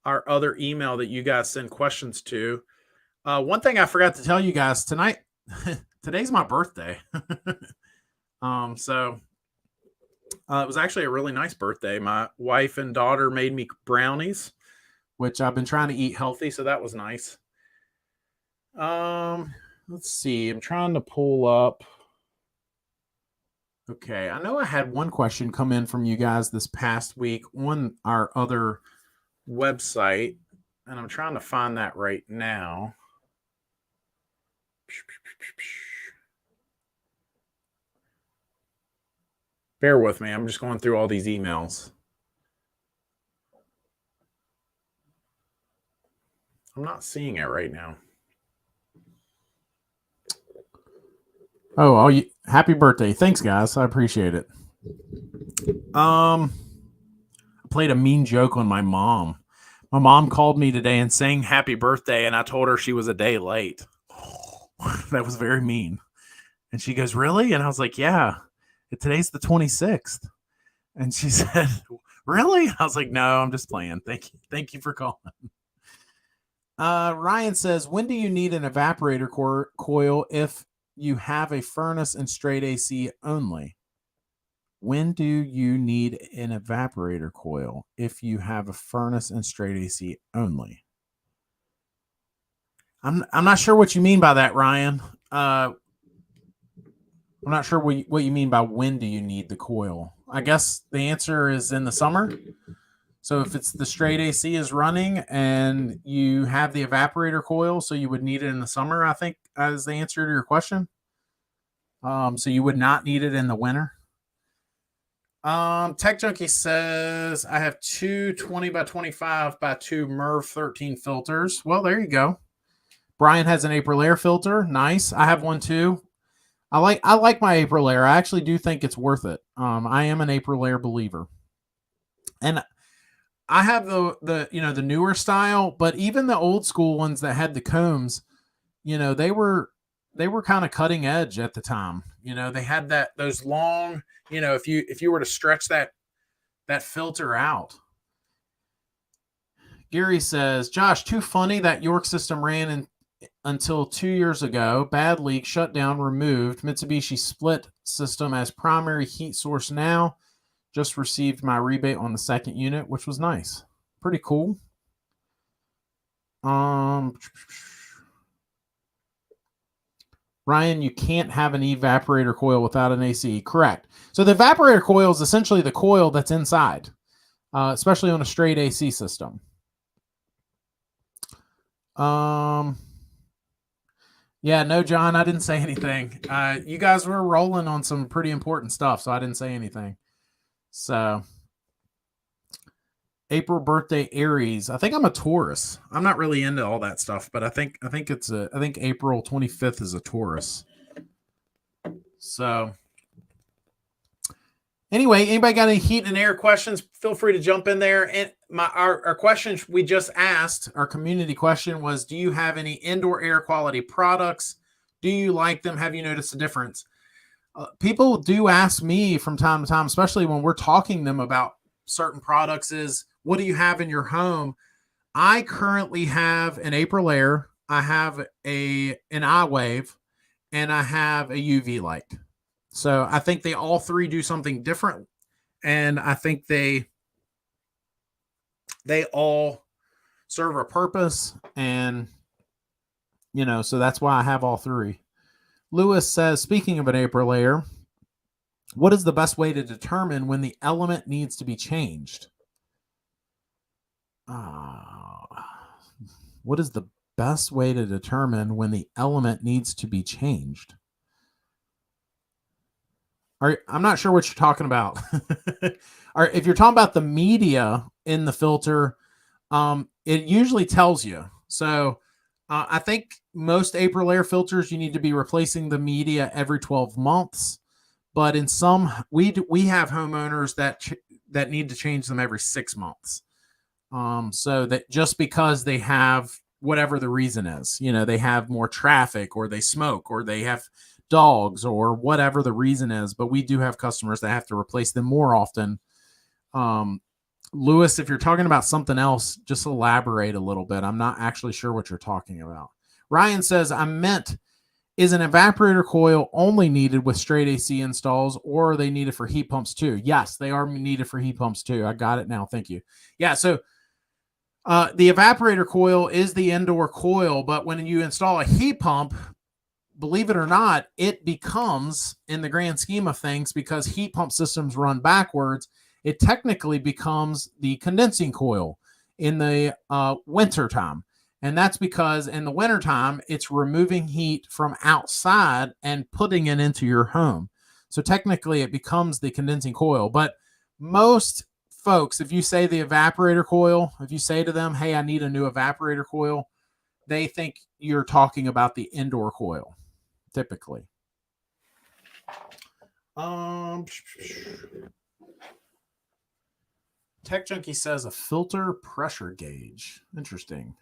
other email that you guys send questions to. One thing I forgot to tell you guys tonight, today's my birthday. So it was actually a really nice birthday. My wife and daughter made me brownies, which I've been trying to eat healthy, so that was nice. Let's see. I'm trying to pull up. Okay, I know I had one question come in from you guys this past week on our other website, and I'm trying to find that right now. Bear with me. I'm just going through all these emails. I'm not seeing it right now. Oh, happy birthday. Thanks, guys. I appreciate it. I played a mean joke on my mom. My mom called me today and sang happy birthday, and I told her she was a day late. That was very mean. And she goes, really? And I was like, yeah, today's the 26th. And she said, really? I was like, no, I'm just playing. Thank you for calling. Ryan says, when do you need an evaporator coil if you have a furnace and straight AC only? When do you need an evaporator coil if you have a furnace and straight AC only? I'm not sure what you mean by that, Ryan. I'm not sure what you mean by when do you need the coil. I guess the answer is in the summer. So if it's the straight AC is running and you have the evaporator coil, so you would need it in the summer, I think, as the answer to your question. So you would not need it in the winter. Tech Junkie says, I have two 20 by 25 by 2 MERV 13 filters. Well, there you go. Brian has an Aprilaire filter. Nice. I have one too. I like my Aprilaire. I actually do think it's worth it. I am an Aprilaire believer. And I have the newer style, but even the old school ones that had the combs, they were kind of cutting edge at the time. They had those long, if you were to stretch that filter out. Gary says, Josh, too funny that York system ran until 2 years ago. Bad leak, shut down, removed. Mitsubishi split system as primary heat source now. Just received my rebate on the second unit, which was nice. Pretty cool. Ryan, you can't have an evaporator coil without an AC. Correct. So the evaporator coil is essentially the coil that's inside, especially on a straight AC system. Yeah, no, John, I didn't say anything. You guys were rolling on some pretty important stuff, so I didn't say anything. So, April birthday Aries. I think I'm a Taurus. I'm not really into all that stuff, but I think April 25th is a Taurus. So, anyway, anybody got any heat and air questions? Feel free to jump in there. And our question we just asked, our community question was, do you have any indoor air quality products? Do you like them? Have you noticed a difference? People do ask me from time to time, especially when we're talking to them about certain products, is what do you have in your home? I currently have an Aprilaire, I have an iWave, and I have a UV light. So I think they all three do something different, and I think they all serve a purpose, and so that's why I have all three. Lewis says, speaking of an Aprilaire, what is the best way to determine when the element needs to be changed? What is the best way to determine when the element needs to be changed? I'm not sure what you're talking about. If you're talking about the media in the filter, it usually tells you. So I think most Aprilaire filters, you need to be replacing the media every 12 months. But in some, we have homeowners that that need to change them every 6 months. So that just because they have whatever the reason is, they have more traffic or they smoke or they have dogs or whatever the reason is, but we do have customers that have to replace them more often. Lewis, if you're talking about something else, just elaborate a little bit. I'm not actually sure what you're talking about. Ryan says, I meant, is an evaporator coil only needed with straight AC installs, or are they needed for heat pumps too? Yes, they are needed for heat pumps too. I got it now. Thank you. Yeah, so the evaporator coil is the indoor coil, but when you install a heat pump, believe it or not, it becomes, in the grand scheme of things, because heat pump systems run backwards, it technically becomes the condensing coil in the winter time. And that's because in the wintertime, it's removing heat from outside and putting it into your home. So technically, it becomes the condensing coil. But most folks, if you say the evaporator coil, if you say to them, hey, I need a new evaporator coil, they think you're talking about the indoor coil, typically. Tech Junkie says a filter pressure gauge. Interesting.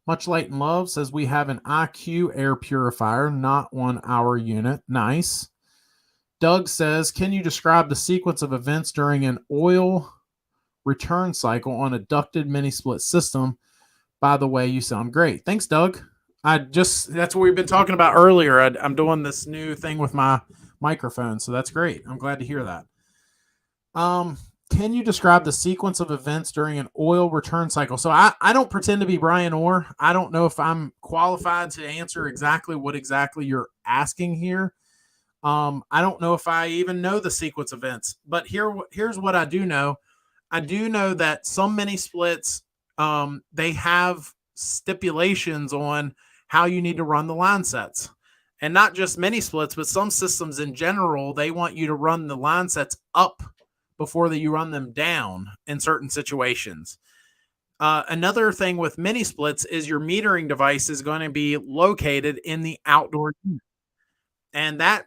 Much Light and Love says we have an IQ air purifier, not 1 hour unit. Nice. Doug says, can you describe the sequence of events during an oil return cycle on a ducted mini split system? By the way, you sound great. Thanks, Doug. That's what we've been talking about earlier. I'm doing this new thing with my microphone, so that's great. I'm glad to hear that. Can you describe the sequence of events during an oil return cycle? So I don't pretend to be Brian Orr. I don't know if I'm qualified to answer exactly what you're asking here. I don't know if I even know the sequence of events, but here's what I do know. I do know that some mini splits, they have stipulations on how you need to run the line sets. And not just mini splits, but some systems in general, they want you to run the line sets up before that you run them down in certain situations. Another thing with mini splits is your metering device is going to be located in the outdoor unit. And that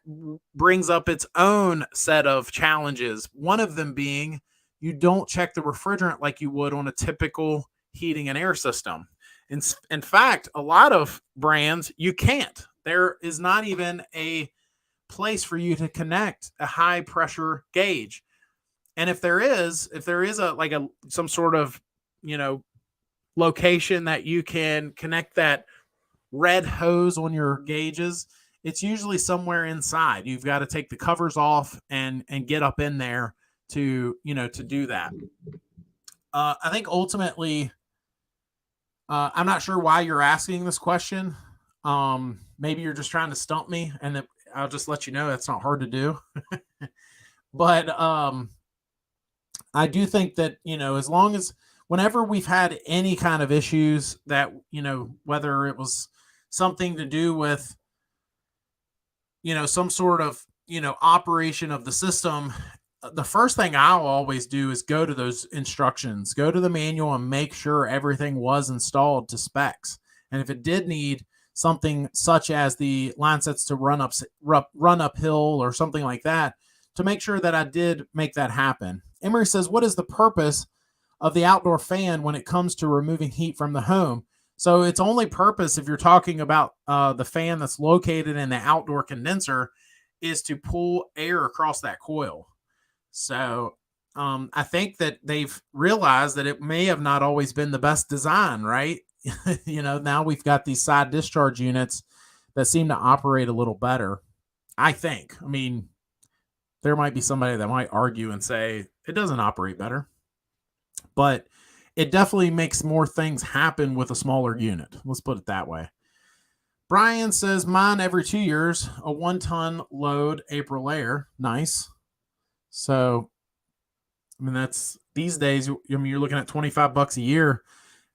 brings up its own set of challenges. One of them being you don't check the refrigerant like you would on a typical heating and air system. In fact, a lot of brands, you can't. There is not even a place for you to connect a high pressure gauge. And if there is some sort of, location that you can connect that red hose on your gauges, it's usually somewhere inside. You've got to take the covers off and get up in there to do that. I think ultimately, I'm not sure why you're asking this question. Maybe you're just trying to stump me, and I'll just let you know that's not hard to do. But I do think that, as long as whenever we've had any kind of issues that, whether it was something to do with, some sort of, operation of the system, the first thing I'll always do is go to those instructions, go to the manual and make sure everything was installed to specs. And if it did need something such as the line sets to run uphill or something like that, to make sure that I did make that happen. Emery says, what is the purpose of the outdoor fan when it comes to removing heat from the home? So its only purpose, if you're talking about the fan that's located in the outdoor condenser, is to pull air across that coil. So I think that they've realized that it may have not always been the best design, right? Now we've got these side discharge units that seem to operate a little better, I think. I mean, there might be somebody that might argue and say it doesn't operate better, but it definitely makes more things happen with a smaller unit. Let's put it that way. Brian says mine every 2 years, a 1-ton load April air. Nice. So, I mean, that's these days, you're looking at $25 a year.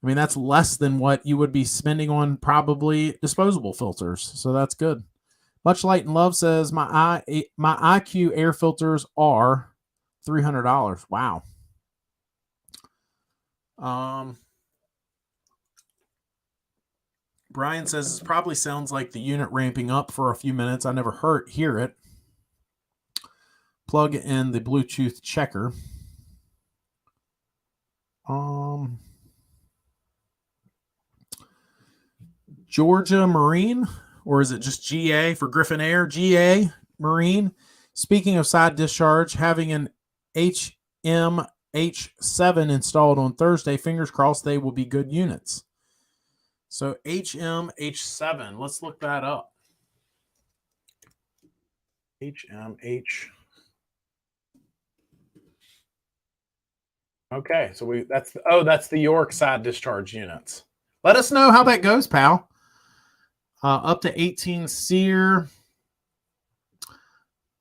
I mean, that's less than what you would be spending on probably disposable filters. So that's good. Much Light and Love says my IQ air filters are $300. Wow. Brian says it probably sounds like the unit ramping up for a few minutes. I never hear it. Plug in the Bluetooth checker. Georgia Marine, or is it just GA for Griffin Air? GA Marine. Speaking of side discharge, having an HMH7 installed on Thursday. Fingers crossed they will be good units. So HMH7, let's look that up. HMH. Okay, so that's the York side discharge units. Let us know how that goes, pal. Up to 18 SEER.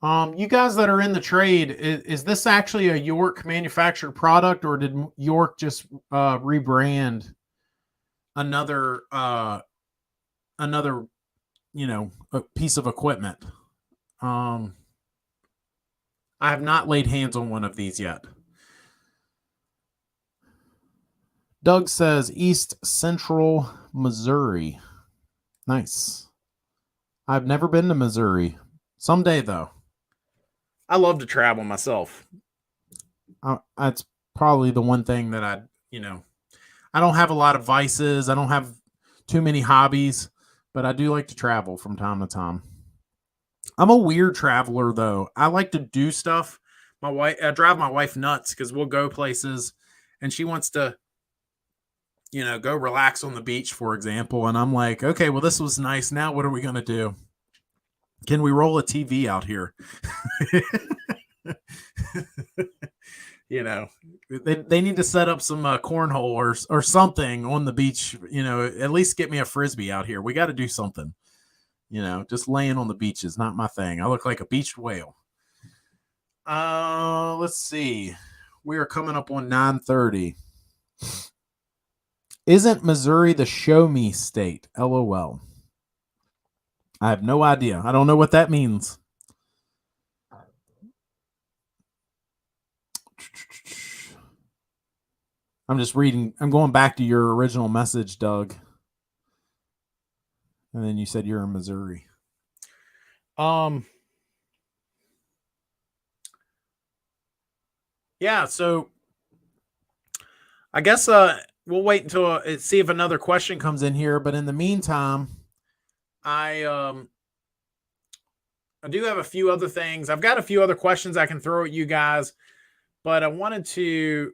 You guys that are in the trade, is this actually a York manufactured product, or did York just rebrand another a piece of equipment? I have not laid hands on one of these yet. Doug says East Central Missouri. Nice. I've never been to Missouri. Someday, though. I love to travel myself. That's probably the one thing that I don't have a lot of vices. I don't have too many hobbies, but I do like to travel from time to time. I'm a weird traveler, though. I like to do stuff. I drive my wife nuts because we'll go places and she wants to, go relax on the beach, for example. And I'm like, okay, well, this was nice. Now what are we going to do? Can we roll a TV out here? They need to set up some cornhole or something on the beach. At least get me a Frisbee out here. We got to do something. Just laying on the beach is not my thing. I look like a beached whale. Let's see. We are coming up on 9:30. Isn't Missouri the show me state? LOL. I have no idea. I don't know what that means. I'm just reading. I'm going back to your original message, Doug. And then you said you're in Missouri. Yeah, so I guess we'll wait until see if another question comes in here. But in the meantime, I do have a few other things. I've got a few other questions I can throw at you guys, but I wanted to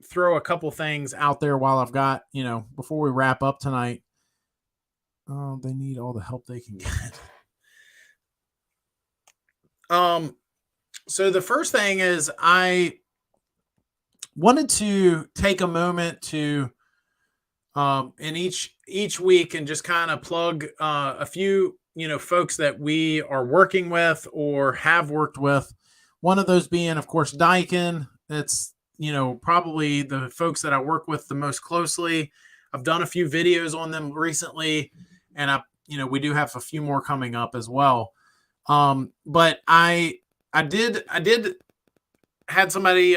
throw a couple things out there while I've got, before we wrap up tonight. Oh, they need all the help they can get. So the first thing is I wanted to take a moment to in each week and just kind of plug a few folks that we are working with or have worked with. One of those being, of course, Daikin. It's probably the folks that I work with the most closely. I've done a few videos on them recently, and we do have a few more coming up as well. But I did had somebody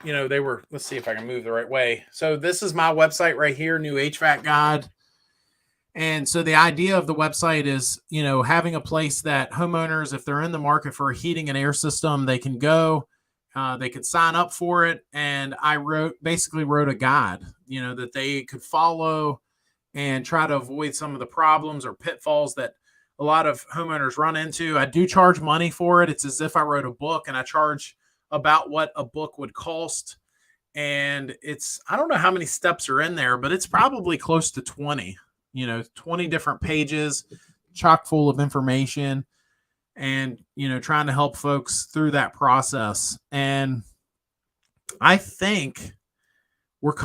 they were, let's see if I can move the right way. So this is my website right here, New HVAC Guide. And so the idea of the website is, having a place that homeowners, if they're in the market for a heating and air system, they can go, they could sign up for it. And I basically wrote a guide, that they could follow and try to avoid some of the problems or pitfalls that a lot of homeowners run into. I do charge money for it. It's as if I wrote a book, and I charge about what a book would cost. And I don't know how many steps are in there, but it's probably close to 20, 20 different pages, chock full of information, and, trying to help folks through that process. And I think we're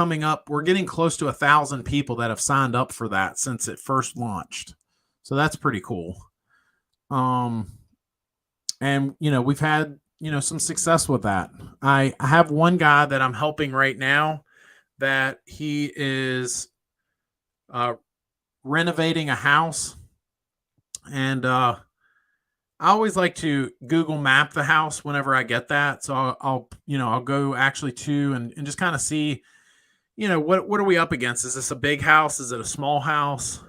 getting close to 1,000 people that have signed up for that since it first launched. So that's pretty cool. And, we've had, some success with that. I have one guy that I'm helping right now that he is renovating a house. And I always like to Google map the house whenever I get that. So I'll go actually to and just kind of see, what are we up against? Is this a big house? Is it a small house?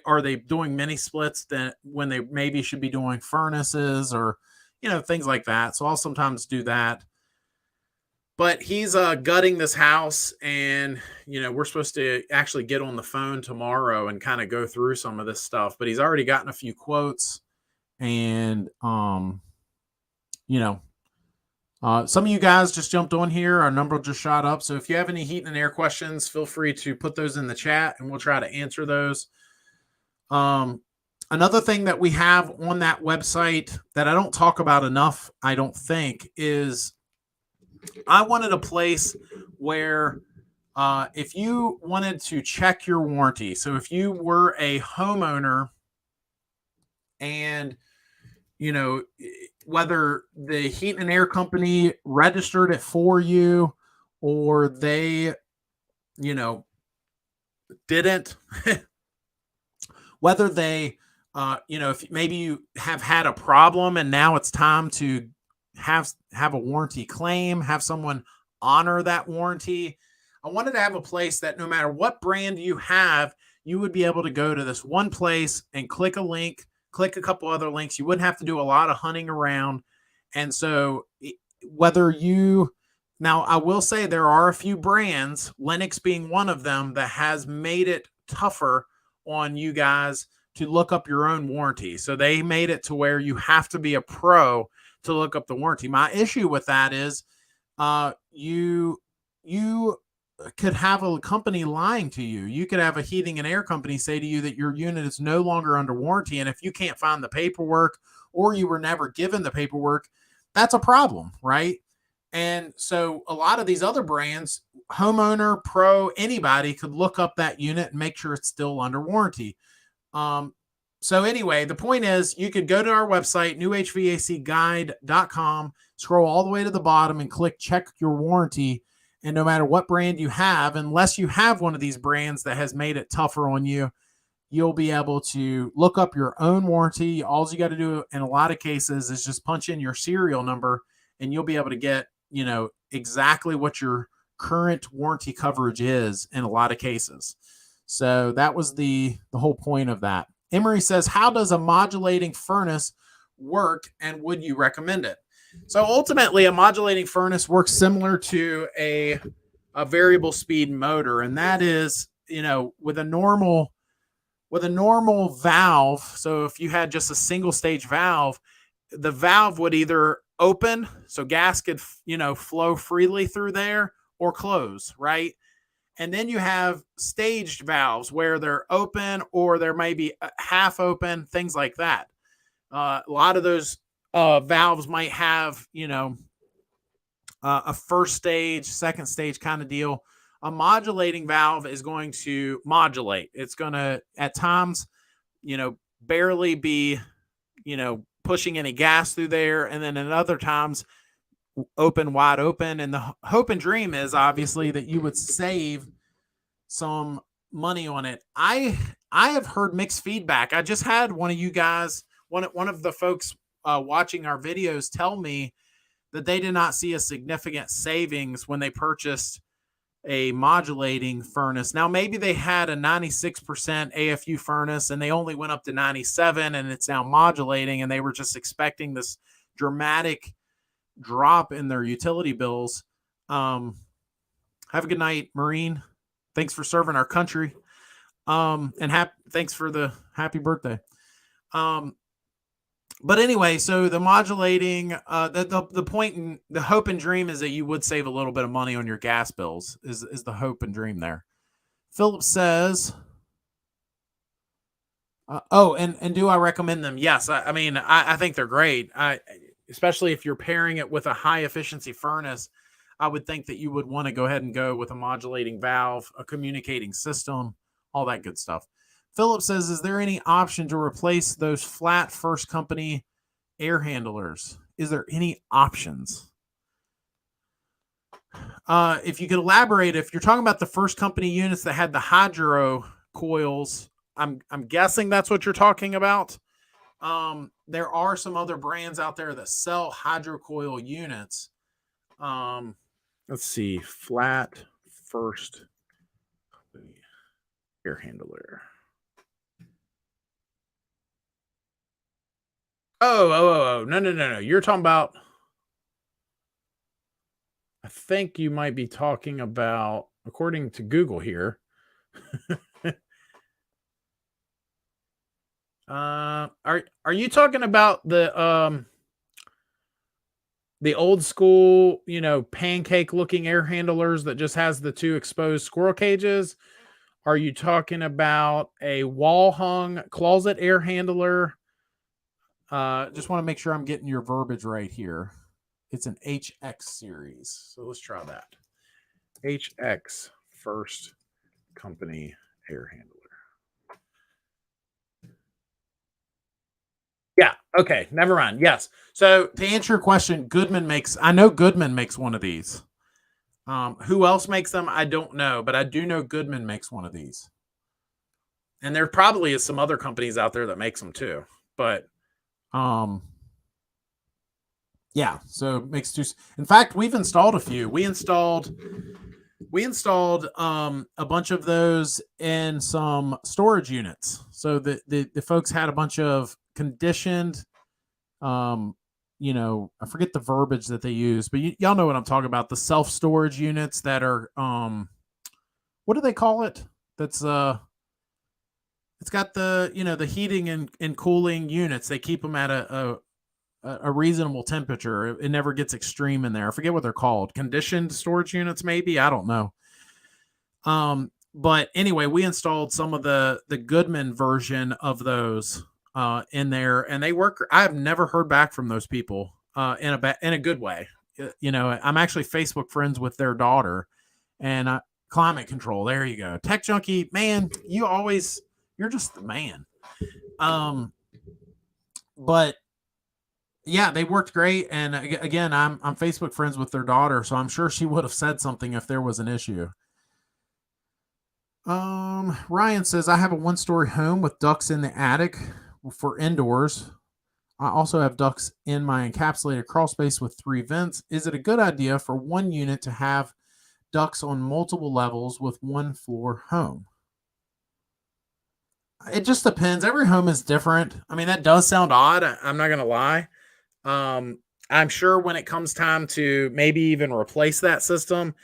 Are they doing mini splits when they maybe should be doing furnaces or, things like that. So I'll sometimes do that. but he's gutting this house, and we're supposed to actually get on the phone tomorrow and kind of go through some of this stuff. But he's already gotten a few quotes, and you know, some of you guys just jumped on here. Our number just shot up. So if you have any heat and air questions, feel free to put those in the chat and we'll try to answer those. Another thing that we have on that website that I don't talk about enough, I don't think, is I wanted a place where if you wanted to check your warranty, so if you were a homeowner and whether the heat and air company registered it for you or they didn't, whether they if maybe you have had a problem and now it's time to have a warranty claim, have someone honor that warranty. I wanted to have a place that no matter what brand you have, you would be able to go to this one place and click a link, click a couple other links. You wouldn't have to do a lot of hunting around. And so whether you, now I will say there are a few brands, Lennox being one of them, that has made it tougher on you guys to look up your own warranty. So they made it to where you have to be a pro to look up the warranty. My issue with that is you could have a company lying to you. You could have a heating and air company say to you that your unit is no longer under warranty. And if you can't find the paperwork or you were never given the paperwork, that's a problem, right? And so a lot of these other brands, homeowner, pro, anybody could look up that unit and make sure it's still under warranty. So anyway, the point is you could go to our website, newhvacguide.com, scroll all the way to the bottom and click check your warranty. And no matter what brand you have, unless you have one of these brands that has made it tougher on you, you'll be able to look up your own warranty. All you got to do in a lot of cases is just punch in your serial number and you'll be able to get, exactly what your current warranty coverage is in a lot of cases. So that was the whole point of that. Emery says, how does a modulating furnace work and would you recommend it? So ultimately, a modulating furnace works similar to a variable speed motor. And that is, with a normal valve. So if you had just a single stage valve, the valve would either open, so gas could, flow freely through there, or close, right? And then you have staged valves where they're open or there may be half open, things like that. A lot of those valves might have, a first stage, second stage kind of deal. A modulating valve is going to modulate. It's going to, at times, barely be, pushing any gas through there. And then at other times, wide open. And the hope and dream is obviously that you would save some money on it. I have heard mixed feedback. I just had one of you guys, one of the folks watching our videos tell me that they did not see a significant savings when they purchased a modulating furnace. Now, maybe they had a 96% AFU furnace and they only went up to 97 and it's now modulating and they were just expecting this dramatic drop in their utility bills. Have a good night, Marine. Thanks for serving our country. And thanks for the happy birthday. But anyway, so the modulating, the point in the hope and dream is that you would save a little bit of money on your gas bills is the hope and dream there. Philip says, and do I recommend them? Yes. I think they're great. Especially if you're pairing it with a high efficiency furnace, I would think that you would want to go ahead and go with a modulating valve, a communicating system, all that good stuff. Philip says, is there any option to replace those flat first company air handlers? Is there any options? If you could elaborate, if you're talking about the first company units that had the hydro coils, I'm guessing that's what you're talking about. There are some other brands out there that sell hydro coil units. Let's see, flat first air handler. Oh, no. You're talking about, I think you might be talking about, according to Google here. Are you talking about the old school, pancake looking air handlers that just has the two exposed squirrel cages? Are you talking about a wall hung closet air handler? Just want to make sure I'm getting your verbiage right here. It's an HX series. So let's try that. HX First Company air handler. Yeah. Okay. Never mind. Yes. So to answer your question, I know Goodman makes one of these. Who else makes them? I don't know, but I do know Goodman makes one of these. And there probably is some other companies out there that makes them too. But yeah, so it makes two. In fact, we've installed a few. We installed a bunch of those in some storage units. So the folks had a bunch of conditioned, I forget the verbiage that they use, but y'all know what I'm talking about. The self storage units that are, what do they call it? That's it's got the heating and cooling units. They keep them at a reasonable temperature. It never gets extreme in there. I forget what they're called. Conditioned storage units, maybe. I don't know. But anyway, we installed some of the Goodman version of those in there, and they work. I've never heard back from those people in a good way. I'm actually Facebook friends with their daughter, and climate control. There you go, Tech Junkie, man. You're just the man. But yeah, they worked great, and again, I'm Facebook friends with their daughter, so I'm sure she would have said something if there was an issue. Ryan says, I have a 1-story home with ducts in the attic for indoors. I also have ducts in my encapsulated crawl space with 3 vents. Is it a good idea for one unit to have ducts on multiple levels with 1 floor home? It just depends. Every home is different. I mean, that does sound odd. I'm not going to lie. I'm sure when it comes time to maybe even replace that system,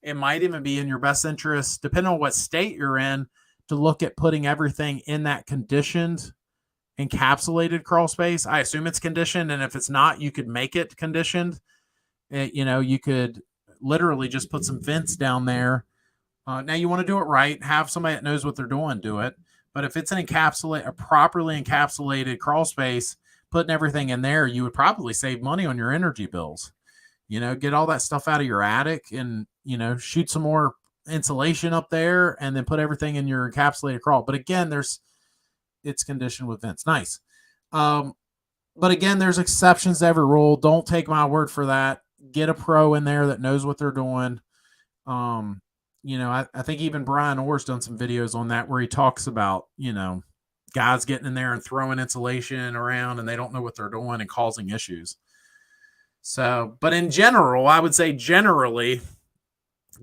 it might even be in your best interest, depending on what state you're in, to look at putting everything in that conditioned, encapsulated crawl space. I assume it's conditioned, and if it's not, you could make it conditioned. You could literally just put some vents down there. Now you want to do it right. Have somebody that knows what they're doing do it. But if it's a properly encapsulated crawl space, putting everything in there, you would probably save money on your energy bills. Get all that stuff out of your attic and, shoot some more insulation up there and then put everything in your encapsulated crawl. But again, it's conditioned with vents. Nice. But again, there's exceptions to every rule. Don't take my word for that. Get a pro in there that knows what they're doing. I think even Brian Orr's done some videos on that where he talks about, guys getting in there and throwing insulation around and they don't know what they're doing and causing issues. So, but in general, I would say generally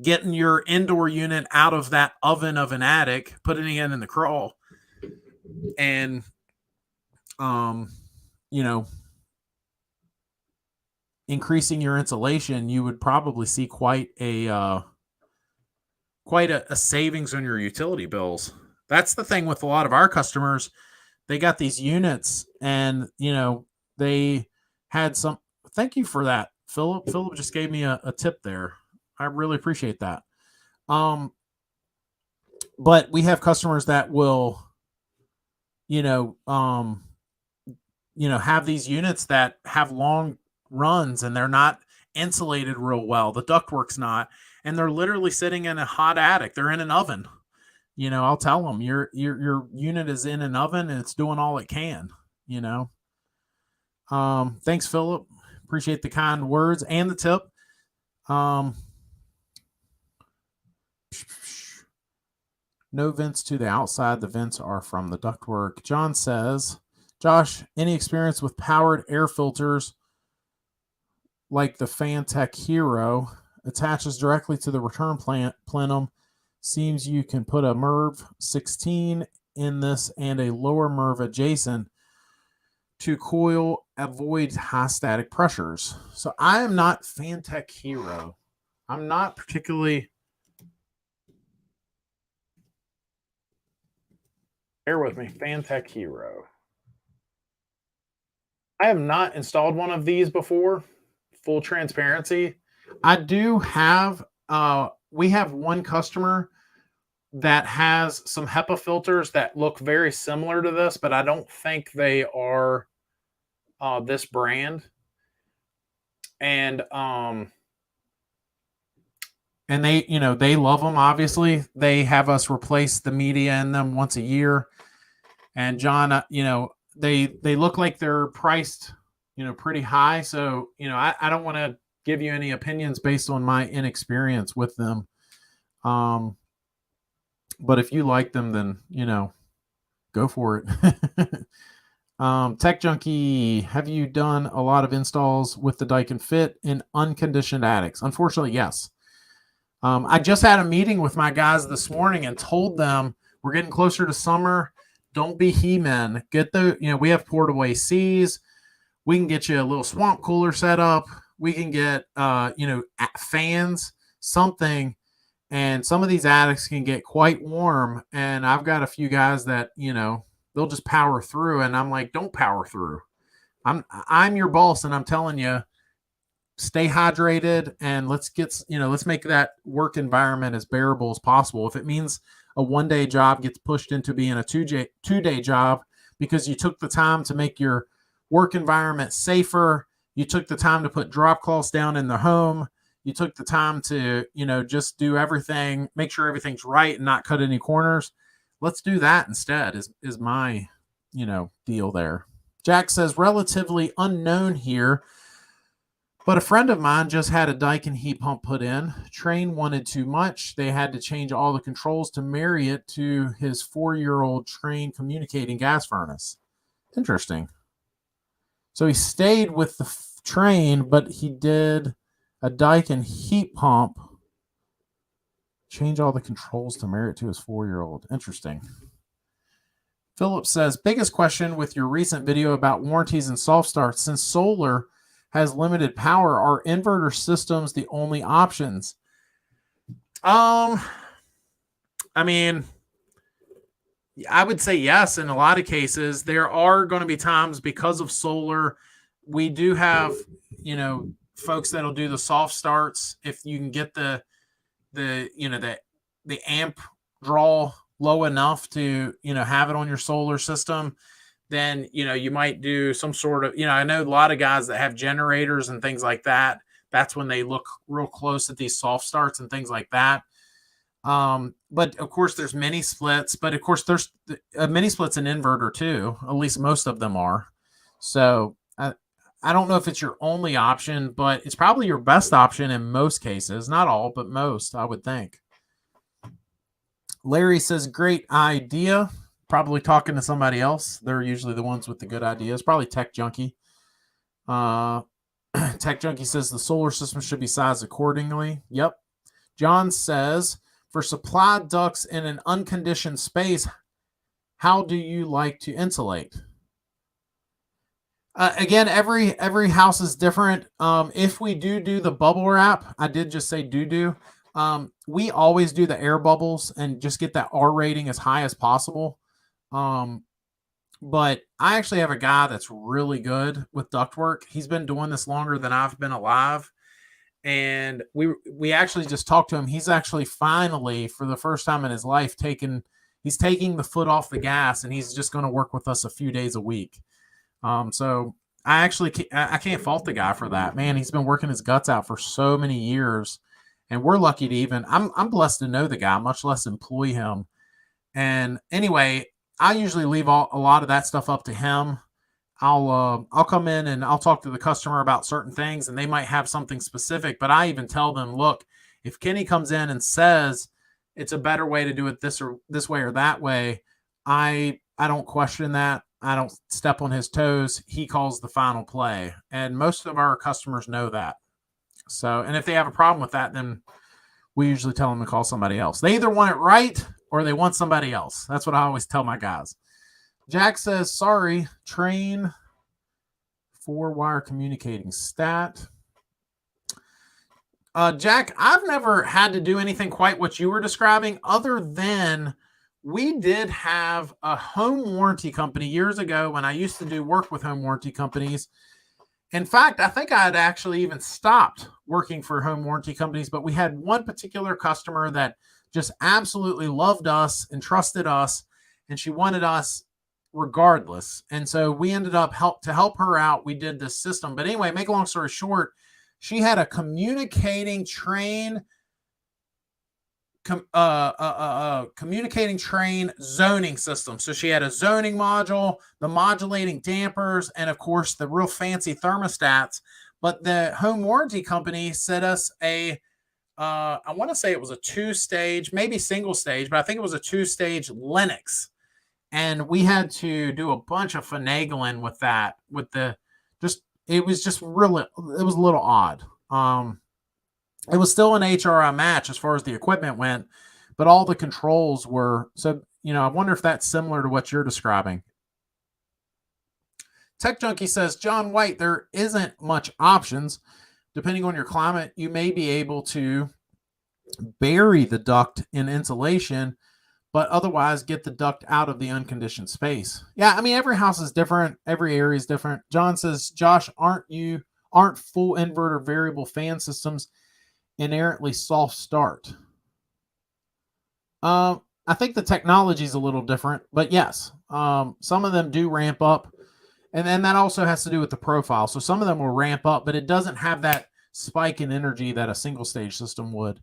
getting your indoor unit out of that oven of an attic, putting it in the crawl, and, increasing your insulation, you would probably see quite a savings on your utility bills. That's the thing with a lot of our customers. They got these units and, they had some, thank you for that, Philip. Philip just gave me a tip there. I really appreciate that. But we have customers that will, have these units that have long runs and they're not insulated real well. The ductwork's not, and they're literally sitting in a hot attic. They're in an oven. I'll tell them your unit is in an oven and it's doing all it can. Thanks, Philip. Appreciate the kind words and the tip. No vents to the outside. The vents are from the ductwork. John says, Josh, any experience with powered air filters like the Fantech Hero? Attaches directly to the return plenum. Seems you can put a MERV 16 in this and a lower MERV adjacent to coil, avoid high static pressures. So I am not Fantech Hero. I'm not particularly. Bear with me. Fantech Hero. I have not installed one of these before. Full transparency. I do have. We have one customer that has some HEPA filters that look very similar to this, but I don't think they are this brand. And they, they love them. Obviously, they have us replace the media in them once a year. And John, they look like they're priced, pretty high. So, I don't want to give you any opinions based on my inexperience with them. But if you like them, then go for it. Tech Junkie, have you done a lot of installs with the Daikin Fit in unconditioned attics? Unfortunately, yes. I just had a meeting with my guys this morning and told them we're getting closer to summer. Don't be he-men. Get we have portable ACs. We can get you a little swamp cooler set up. We can get, fans, something. And some of these attics can get quite warm. And I've got a few guys that, they'll just power through. And I'm like, don't power through. I'm your boss. And I'm telling you, stay hydrated and let's make that work environment as bearable as possible. If it means a one-day job gets pushed into being a two-day job because you took the time to make your work environment safer, you took the time to put drop cloths down in the home, you took the time to, just do everything, make sure everything's right and not cut any corners. Let's do that instead is my, deal there. Jack says relatively unknown here, but a friend of mine just had a Daikin heat pump put in. Train wanted too much. They had to change all the controls to marry it to his 4-year-old Train communicating gas furnace. Interesting. So he stayed with the Train, but he did a Daikin heat pump. Change all the controls to marry it to his 4-year-old. Interesting. Philip says, biggest question with your recent video about warranties and soft starts. Since solar has limited power, are inverter systems the only options? I would say yes. In a lot of cases, there are going to be times because of solar. We do have, folks that'll do the soft starts. If you can get the amp draw low enough to, have it on your solar system, then, you might do some sort of, I know a lot of guys that have generators and things like that. That's when they look real close at these soft starts and things like that. But of course there's mini splits, but of course there's a mini splits and inverter too. At least most of them are. So I don't know if it's your only option, but it's probably your best option in most cases. Not all, but most, I would think. Larry says, great idea. Probably talking to somebody else. They're usually the ones with the good ideas. Probably Tech Junkie. Tech Junkie says the solar system should be sized accordingly. Yep. John says, for supply ducts in an unconditioned space, how do you like to insulate? Again, every house is different. If we do the bubble wrap, I did just say do. We always do the air bubbles and just get that R rating as high as possible. But I actually have a guy that's really good with ductwork. He's been doing this longer than I've been alive. And we actually just talked to him. He's actually finally, for the first time in his life, he's taking the foot off the gas, and he's just going to work with us a few days a week. So I can't fault the guy for that, man. He's been working his guts out for so many years, and we're lucky to I'm blessed to know the guy, much less employ him. And anyway, I usually leave a lot of that stuff up to him. I'll come in and I'll talk to the customer about certain things, and they might have something specific, but I even tell them, look, if Kenny comes in and says it's a better way to do it this way or that way, I don't question that. I don't step on his toes. He calls the final play. And most of our customers know that. So, and if they have a problem with that, then we usually tell them to call somebody else. They either want it right or they want somebody else. That's what I always tell my guys. Jack says, sorry, Train 4-wire communicating stat. Jack, I've never had to do anything quite what you were describing, other than we did have a home warranty company years ago when I used to do work with home warranty companies. In fact, I think I had actually even stopped working for home warranty companies, but we had one particular customer that just absolutely loved us and trusted us, and she wanted us regardless. And so we ended up to help her out. We did this system. But anyway, make a long story short, she had a communicating train zoning system. So she had a zoning module, the modulating dampers, and of course the real fancy thermostats. But the home warranty company sent us I want to say it was a 2-stage, maybe single stage, but I think it was a 2-stage Linux. And we had to do a bunch of finagling with that, it was just really, it was a little odd. It was still an HRI match as far as the equipment went, but all the controls were, so, I wonder if that's similar to what you're describing. Tech Junkie says, John White, there isn't much options. Depending on your climate, you may be able to bury the duct in insulation, but otherwise get the duct out of the unconditioned space. Yeah, I mean, every house is different. Every area is different. John says, Josh, aren't full inverter variable fan systems inherently soft start? I think the technology is a little different, but yes, some of them do ramp up. And then that also has to do with the profile. So some of them will ramp up, but it doesn't have that spike in energy that a single stage system would.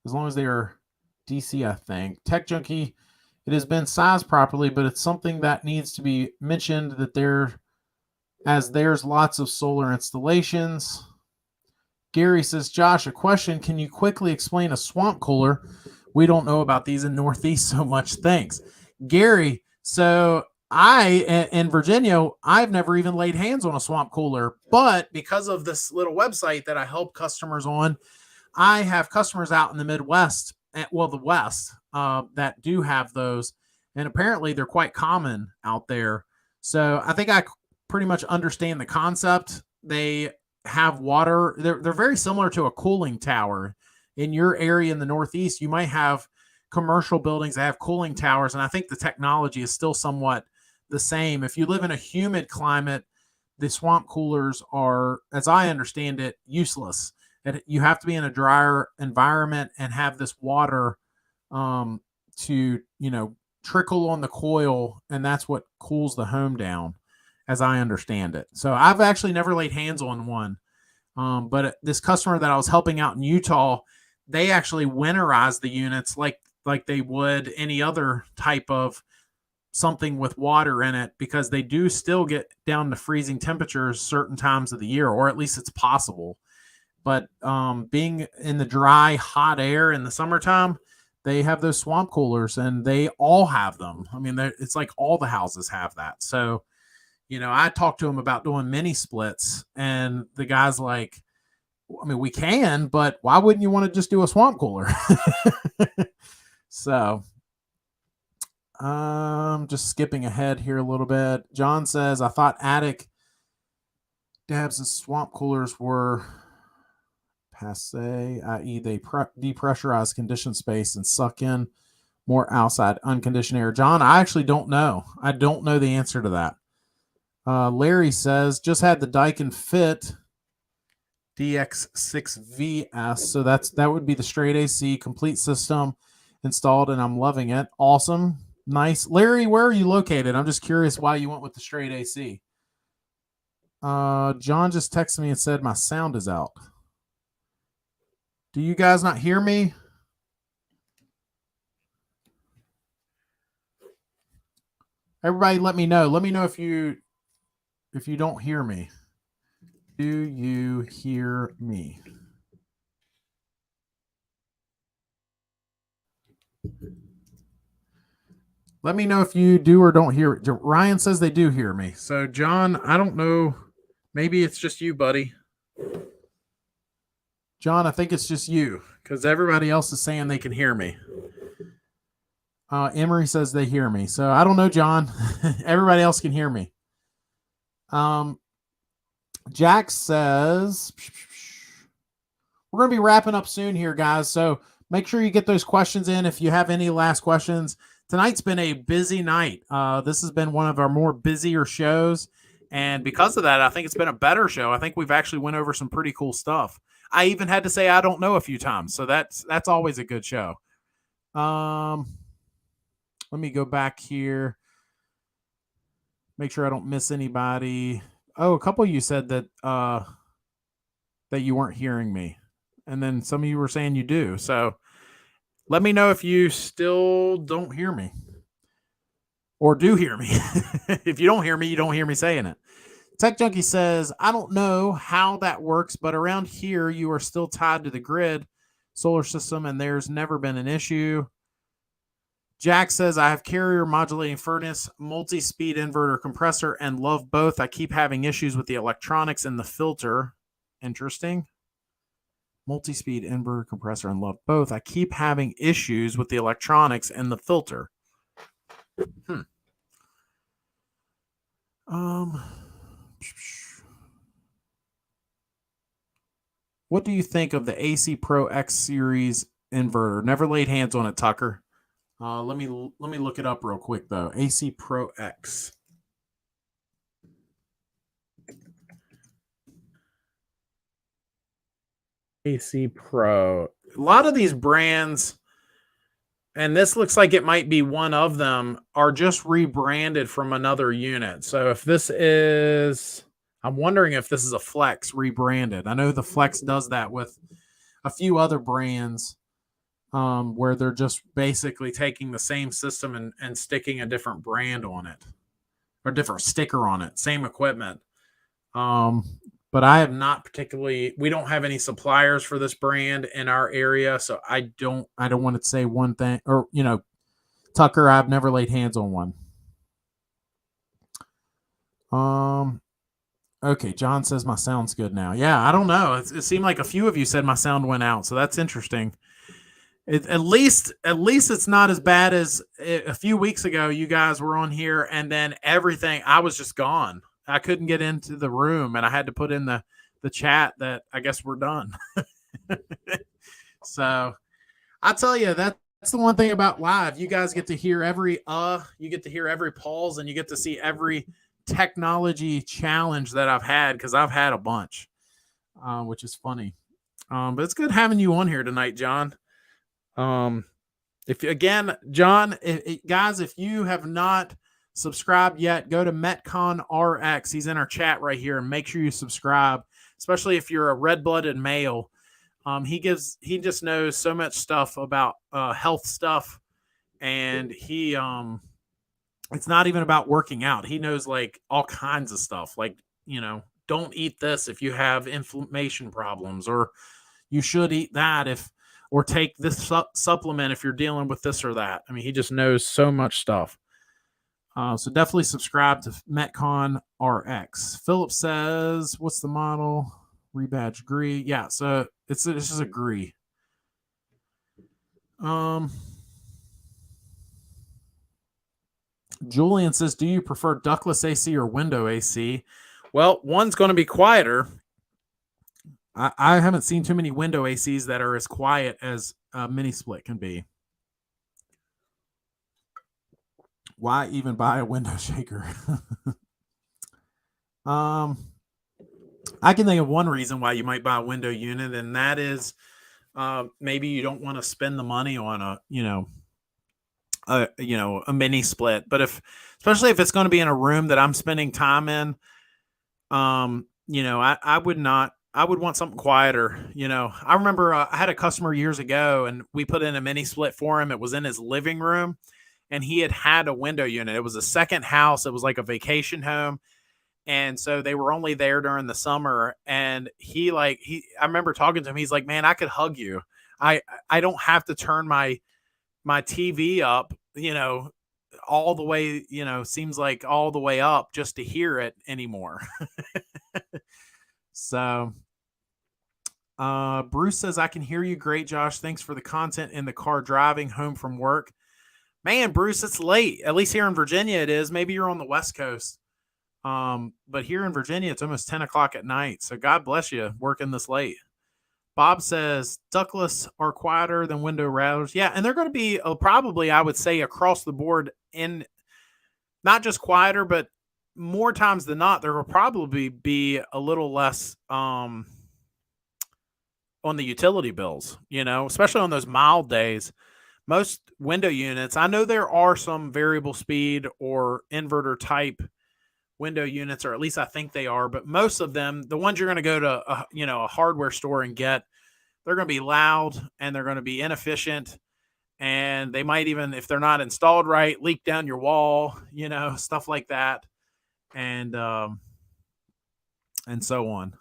As long as they are DC, I think. Tech Junkie, it has been sized properly, but it's something that needs to be mentioned that there's lots of solar installations. Gary says, Josh, a question. Can you quickly explain a swamp cooler? We don't know about these in Northeast so much. Thanks. Gary, so in Virginia, I've never even laid hands on a swamp cooler, but because of this little website that I help customers on, I have customers out in the Midwest, the West, that do have those, and apparently they're quite common out there. So I think I pretty much understand the concept. They have water. They're very similar to a cooling tower. In your area in the Northeast, you might have commercial buildings that have cooling towers, and I think the technology is still somewhat the same. If you live in a humid climate, the swamp coolers are, as I understand it, useless. And you have to be in a drier environment and have this water to trickle on the coil, and that's what cools the home down, as I understand it. So I've actually never laid hands on one, but this customer that I was helping out in Utah, they actually winterize the units like they would any other type of something with water in it, because they do still get down to freezing temperatures certain times of the year, or at least it's possible. But being in the dry, hot air in the summertime, they have those swamp coolers, and they all have them. I mean, it's like all the houses have that. So, I talked to them about doing mini splits, and the guy's like, I mean, we can, but why wouldn't you want to just do a swamp cooler? So, just skipping ahead here a little bit. John says, I thought attic dabs and swamp coolers were passe, i.e. they depressurize conditioned space and suck in more outside unconditioned air. John, I actually don't know. I don't know the answer to that. Larry says, just had the Daikin Fit DX6VS. So that would be the straight AC complete system installed, and I'm loving it. Awesome. Nice. Larry, where are you located? I'm just curious why you went with the straight AC. John just texted me and said my sound is out. Do you guys not hear me? Everybody let me know. Let me know if you don't hear me. Do you hear me? Let me know if you do or don't hear it. Ryan says they do hear me. So, John, I don't know. Maybe it's just you, buddy. John, I think it's just you, because everybody else is saying they can hear me. Emery says they hear me. So, I don't know, John. Everybody else can hear me. Jack says, we're going to be wrapping up soon here, guys. So make sure you get those questions in if you have any last questions. Tonight's been a busy night. This has been one of our more busier shows. And because of that, I think it's been a better show. I think we've actually went over some pretty cool stuff. I even had to say I don't know a few times. So that's always a good show. Let me go back here. Make sure I don't miss anybody. Oh, a couple of you said that that you weren't hearing me. And then some of you were saying you do. So let me know if you still don't hear me or do hear me. If you don't hear me, you don't hear me saying it. Tech Junkie says, I don't know how that works, but around here, you are still tied to the grid solar system, and there's never been an issue. Jack says, I have carrier modulating furnace, multi-speed inverter compressor, and love both. I keep having issues with the electronics and the filter. Interesting. Multi-speed inverter compressor and love both. I keep having issues with the electronics and the filter. What do you think of the AC Pro X series inverter? Never laid hands on it, Tucker. Let me look it up real quick though. AC Pro X. AC Pro. A lot of these brands, and this looks like it might be one of them, are just rebranded from another unit. So if this is, I'm wondering if this is a Flex rebranded. I know the Flex does that with a few other brands, where they're just basically taking the same system and sticking a different brand on it or different sticker on it, same equipment. But I have not particularly, we don't have any suppliers for this brand in our area. So I don't want to say one thing, or, Tucker, I've never laid hands on one. Okay. John says my sound's good now. Yeah. I don't know. It seemed like a few of you said my sound went out. So that's interesting. At least it's not as bad as a few weeks ago. You guys were on here and then everything, I was just gone. I couldn't get into the room and I had to put in the chat that I guess we're done. So I tell you, that's the one thing about live. You guys get to hear you get to hear every pause, and you get to see every technology challenge that I've had, because I've had a bunch, which is funny. But it's good having you on here tonight, John. John, guys, if you have not subscribed yet, go to Metcon RX. He's in our chat right here, and make sure you subscribe, especially if you're a red-blooded male. He just knows so much stuff about health stuff, and it's not even about working out. He knows like all kinds of stuff, like, don't eat this if you have inflammation problems, or you should eat that or take this supplement if you're dealing with this or that. I mean, he just knows so much stuff. So definitely subscribe to Metcon RX. Philip says, what's the model? Rebadge Gree. Yeah, so it's just a Gree. Julian says, do you prefer ductless AC or window AC? Well, one's going to be quieter. I haven't seen too many window ACs that are as quiet as a mini split can be. Why even buy a window shaker? I can think of one reason why you might buy a window unit, and that is maybe you don't want to spend the money on a mini split. But especially if it's going to be in a room that I'm spending time in, I would want something quieter. I remember I had a customer years ago, and we put in a mini split for him. It was in his living room, and he had a window unit. It was a second house. It was like a vacation home. And so they were only there during the summer. And I remember talking to him. He's like, man, I could hug you. I don't have to turn my TV up, all the way, seems like all the way up just to hear it anymore. So, Bruce says, I can hear you great, Josh. Thanks for the content in the car driving home from work. Man, Bruce, it's late. At least here in Virginia it is. Maybe you're on the West Coast. But here in Virginia, it's almost 10 o'clock at night. So God bless you working this late. Bob says ductless are quieter than window routers. Yeah, and they're going to be probably, I would say, across the board, in not just quieter, but more times than not, there will probably be a little less on the utility bills, especially on those mild days. Most window units, I know there are some variable speed or inverter type window units, or at least I think they are, but most of them, the ones you're going to go to a hardware store and get, they're going to be loud and they're going to be inefficient, and they might even, if they're not installed right, leak down your wall, stuff like that, and so on.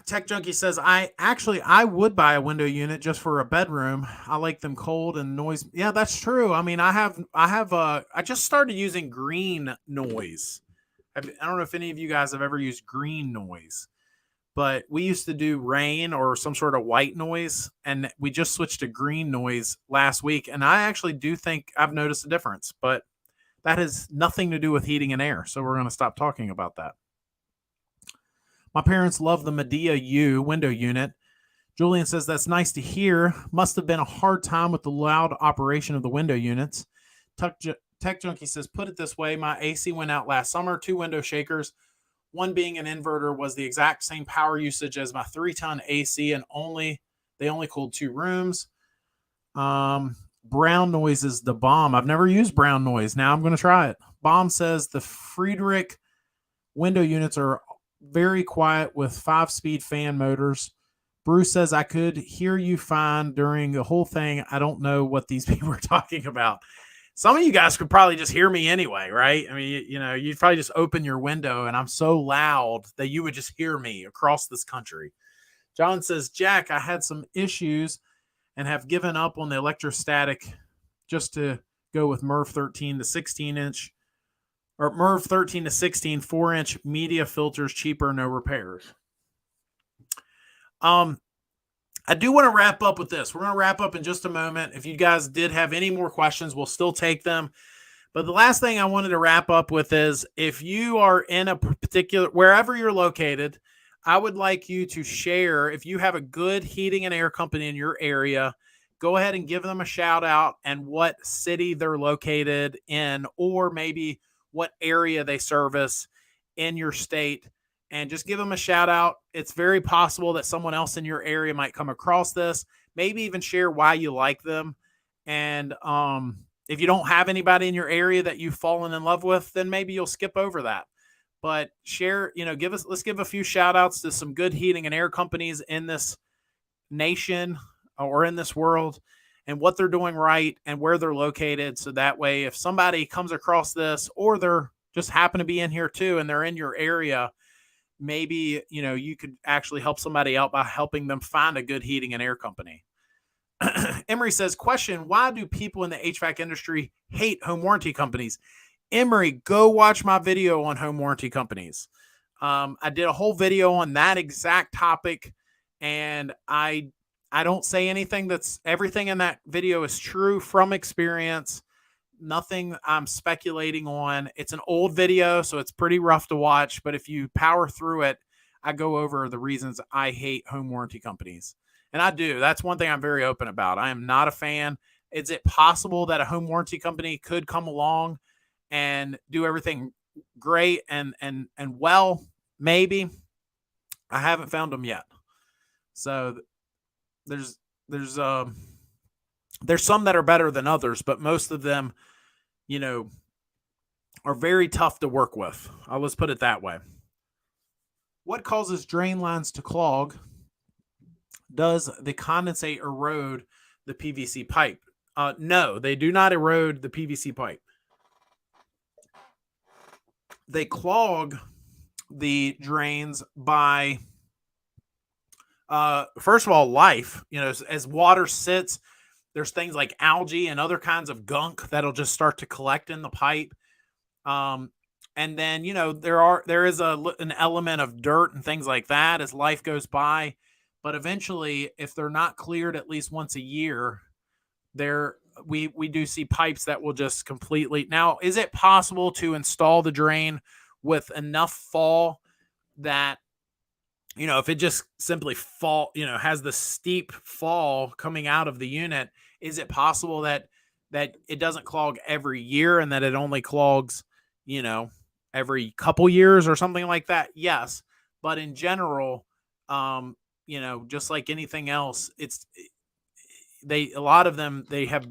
Tech Junkie says, I would buy a window unit just for a bedroom. I like them cold and noise. Yeah, that's true. I mean, I just started using green noise. I don't know if any of you guys have ever used green noise, but we used to do rain or some sort of white noise, and we just switched to green noise last week. And I actually do think I've noticed a difference, but that has nothing to do with heating and air. So we're going to stop talking about that. My parents love the Medea U window unit. Julian says, that's nice to hear. Must have been a hard time with the loud operation of the window units. Tech Junkie says, put it this way. My AC went out last summer, 2 window shakers. One being an inverter was the exact same power usage as my 3-ton AC, and they only cooled 2 rooms. Brown noise is the bomb. I've never used brown noise. Now I'm going to try it. Bomb says the Friedrich window units are very quiet with 5-speed fan motors. Bruce says, I could hear you fine during the whole thing. I don't know what these people are talking about. Some of you guys could probably just hear me anyway, right? I mean, you'd probably just open your window and I'm so loud that you would just hear me across this country. John says, Jack, I had some issues and have given up on the electrostatic just to go with MERV 13 to 16 inch. Or MERV 13 to 16, 4-inch media filters, cheaper, no repairs. I do want to wrap up with this. We're going to wrap up in just a moment. If you guys did have any more questions, we'll still take them. But the last thing I wanted to wrap up with is, if you are in a particular, wherever you're located, I would like you to share, if you have a good heating and air company in your area, go ahead and give them a shout out and what city they're located in, or maybe what area they service in your state, and just give them a shout out. It's very possible that someone else in your area might come across this, maybe even share why you like them. And if you don't have anybody in your area that you've fallen in love with, then maybe you'll skip over that. But share, let's give a few shout outs to some good heating and air companies in this nation or in this world, and what they're doing right and where they're located. So that way, if somebody comes across this, or they're just happen to be in here too, and they're in your area, maybe, you could actually help somebody out by helping them find a good heating and air company. Emery says, question, why do people in the HVAC industry hate home warranty companies? Emery, go watch my video on home warranty companies. I did a whole video on that exact topic, and I don't say anything everything in that video is true from experience. Nothing I'm speculating on. It's an old video, so it's pretty rough to watch, but if you power through it, I go over the reasons I hate home warranty companies. And I do. That's one thing I'm very open about. I am not a fan. Is it possible that a home warranty company could come along and do everything great and well? Maybe. I haven't found them yet. So there's some that are better than others, but most of them, are very tough to work with. Let's put it that way. What causes drain lines to clog? Does the condensate erode the PVC pipe? No, they do not erode the PVC pipe. They clog the drains by, first of all, life. As water sits, there's things like algae and other kinds of gunk that'll just start to collect in the pipe. And then, there is an element of dirt and things like that as life goes by. But eventually, if they're not cleared at least once a year, they're we do see pipes that will just completely. Now, is it possible to install the drain with enough fall that, if it just simply has the steep fall coming out of the unit, is it possible that it doesn't clog every year and that it only clogs, every couple years or something like that? Yes. But in general, just like anything else, a lot of them, they have,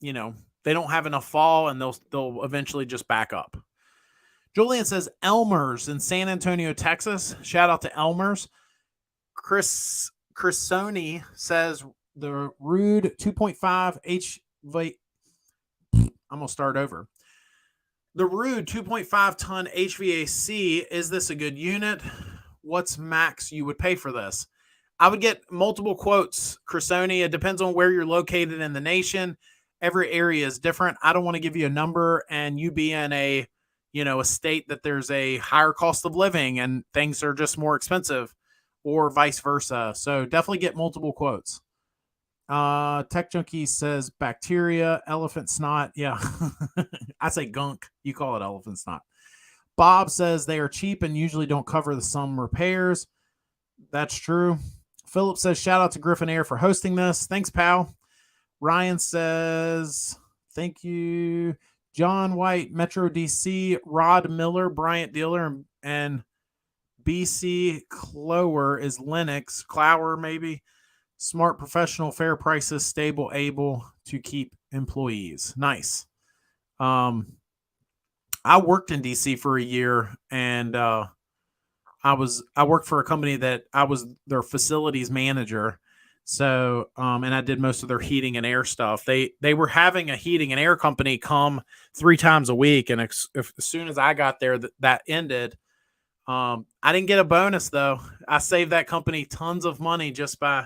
they don't have enough fall and they'll eventually just back up. Julian says Elmer's in San Antonio, Texas. Shout out to Elmer's. Chris Sony says the Rude 2.5 HVAC. I'm going to start over. The Rude 2.5 ton HVAC, is this a good unit? What's max you would pay for this? I would get multiple quotes, Chrisoni. It depends on where you're located in the nation. Every area is different. I don't want to give you a number and you be in a state that there's a higher cost of living and things are just more expensive, or vice versa. So definitely get multiple quotes. Tech Junkie says bacteria, elephant snot. Yeah. I say gunk. You call it elephant snot. Bob says they are cheap and usually don't cover the some repairs. That's true. Philip says shout out to Griffin Air for hosting this. Thanks, pal. Ryan says thank you. John White, Metro DC, Rod Miller, Bryant Dealer, and BC Clower is Linux. Clower, maybe. Smart, professional, fair prices, stable, able to keep employees. Nice. I worked in DC for a year, and I worked for a company that I was their facilities manager. So, and I did most of their heating and air stuff. They were having a heating and air company come 3 times a week. And as soon as I got there, that ended. I didn't get a bonus though. I saved that company tons of money just by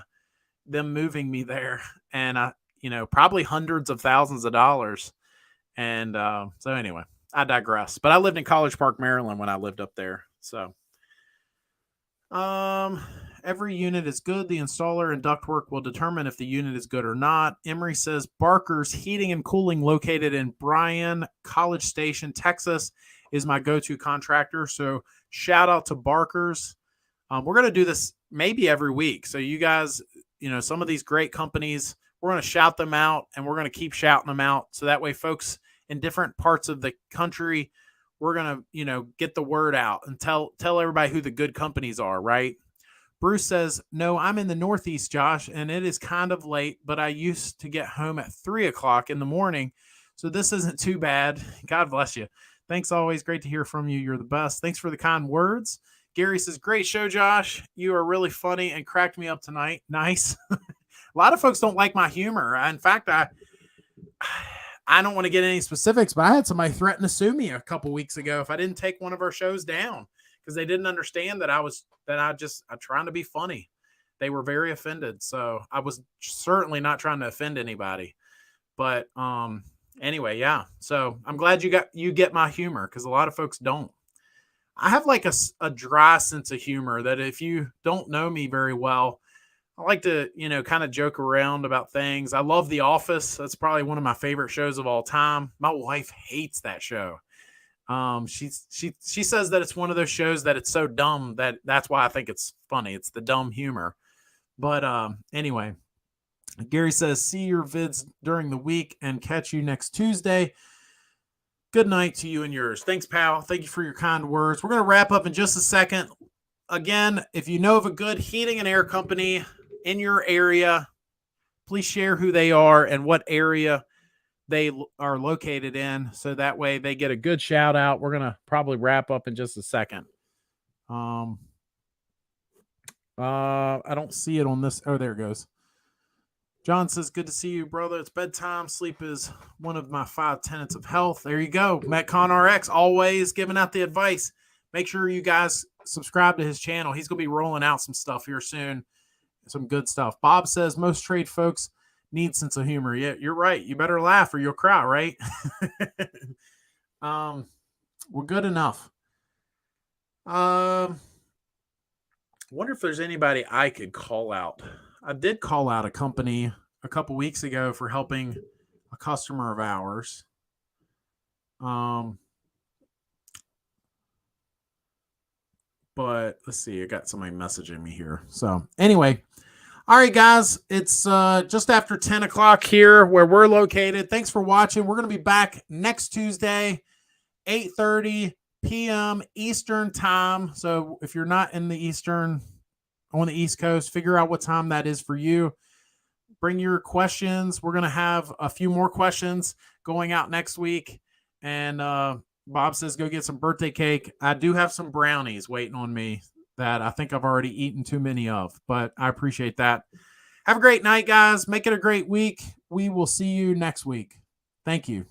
them moving me there. And probably hundreds of thousands of dollars. And, so anyway, I digress, but I lived in College Park, Maryland when I lived up there. So, every unit is good. The installer and ductwork will determine if the unit is good or not. Emery says Barker's Heating and Cooling, located in Bryan, College Station, Texas, is my go-to contractor. So shout out to Barker's. We're going to do this maybe every week. So you guys, some of these great companies, we're going to shout them out and we're going to keep shouting them out. So that way folks in different parts of the country, we're going to, get the word out and tell everybody who the good companies are, right? Bruce says, no, I'm in the Northeast, Josh, and it is kind of late, but I used to get home at 3:00 in the morning. So this isn't too bad. God bless you. Thanks always. Great to hear from you. You're the best. Thanks for the kind words. Gary says, great show, Josh. You are really funny and cracked me up tonight. Nice. A lot of folks don't like my humor. In fact, I don't want to get any specifics, but I had somebody threaten to sue me a couple weeks ago if I didn't take one of our shows down because they didn't understand that I'm trying to be funny. They were very offended. So I was certainly not trying to offend anybody. But anyway, yeah. So I'm glad you get my humor because a lot of folks don't. I have like a dry sense of humor that if you don't know me very well, I like to, kind of joke around about things. I love The Office. That's probably one of my favorite shows of all time. My wife hates that show. She says that it's one of those shows that it's so dumb that's why I think it's funny. It's the dumb humor. But anyway, Gary says, see your vids during the week and catch you next Tuesday. Good night to you and yours. Thanks, pal. Thank you for your kind words. We're going to wrap up in just a second. Again, if you know of a good heating and air company in your area, please share who they are and what area they are located in. So that way they get a good shout out. We're going to probably wrap up in just a second. I don't see it on this. Oh, there it goes. John says, good to see you, brother. It's bedtime. Sleep is one of my 5 tenets of health. There you go. Metcon RX, always giving out the advice. Make sure you guys subscribe to his channel. He's going to be rolling out some stuff here soon. Some good stuff. Bob says, most trade folks need sense of humor. Yeah, you're right. You better laugh or you'll cry, right? We're good enough. Wonder if there's anybody I could call out. I did call out a company a couple weeks ago for helping a customer of ours. But let's see, I got somebody messaging me here. So anyway, all right, guys, it's just after 10 o'clock here where we're located. Thanks for watching. We're going to be back next Tuesday, 8:30 p.m. Eastern time. So if you're not in the Eastern, on the East Coast, figure out what time that is for you. Bring your questions. We're going to have a few more questions going out next week. And Bob says, go get some birthday cake. I do have some brownies waiting on me that I think I've already eaten too many of, but I appreciate that. Have a great night, guys. Make it a great week. We will see you next week. Thank you.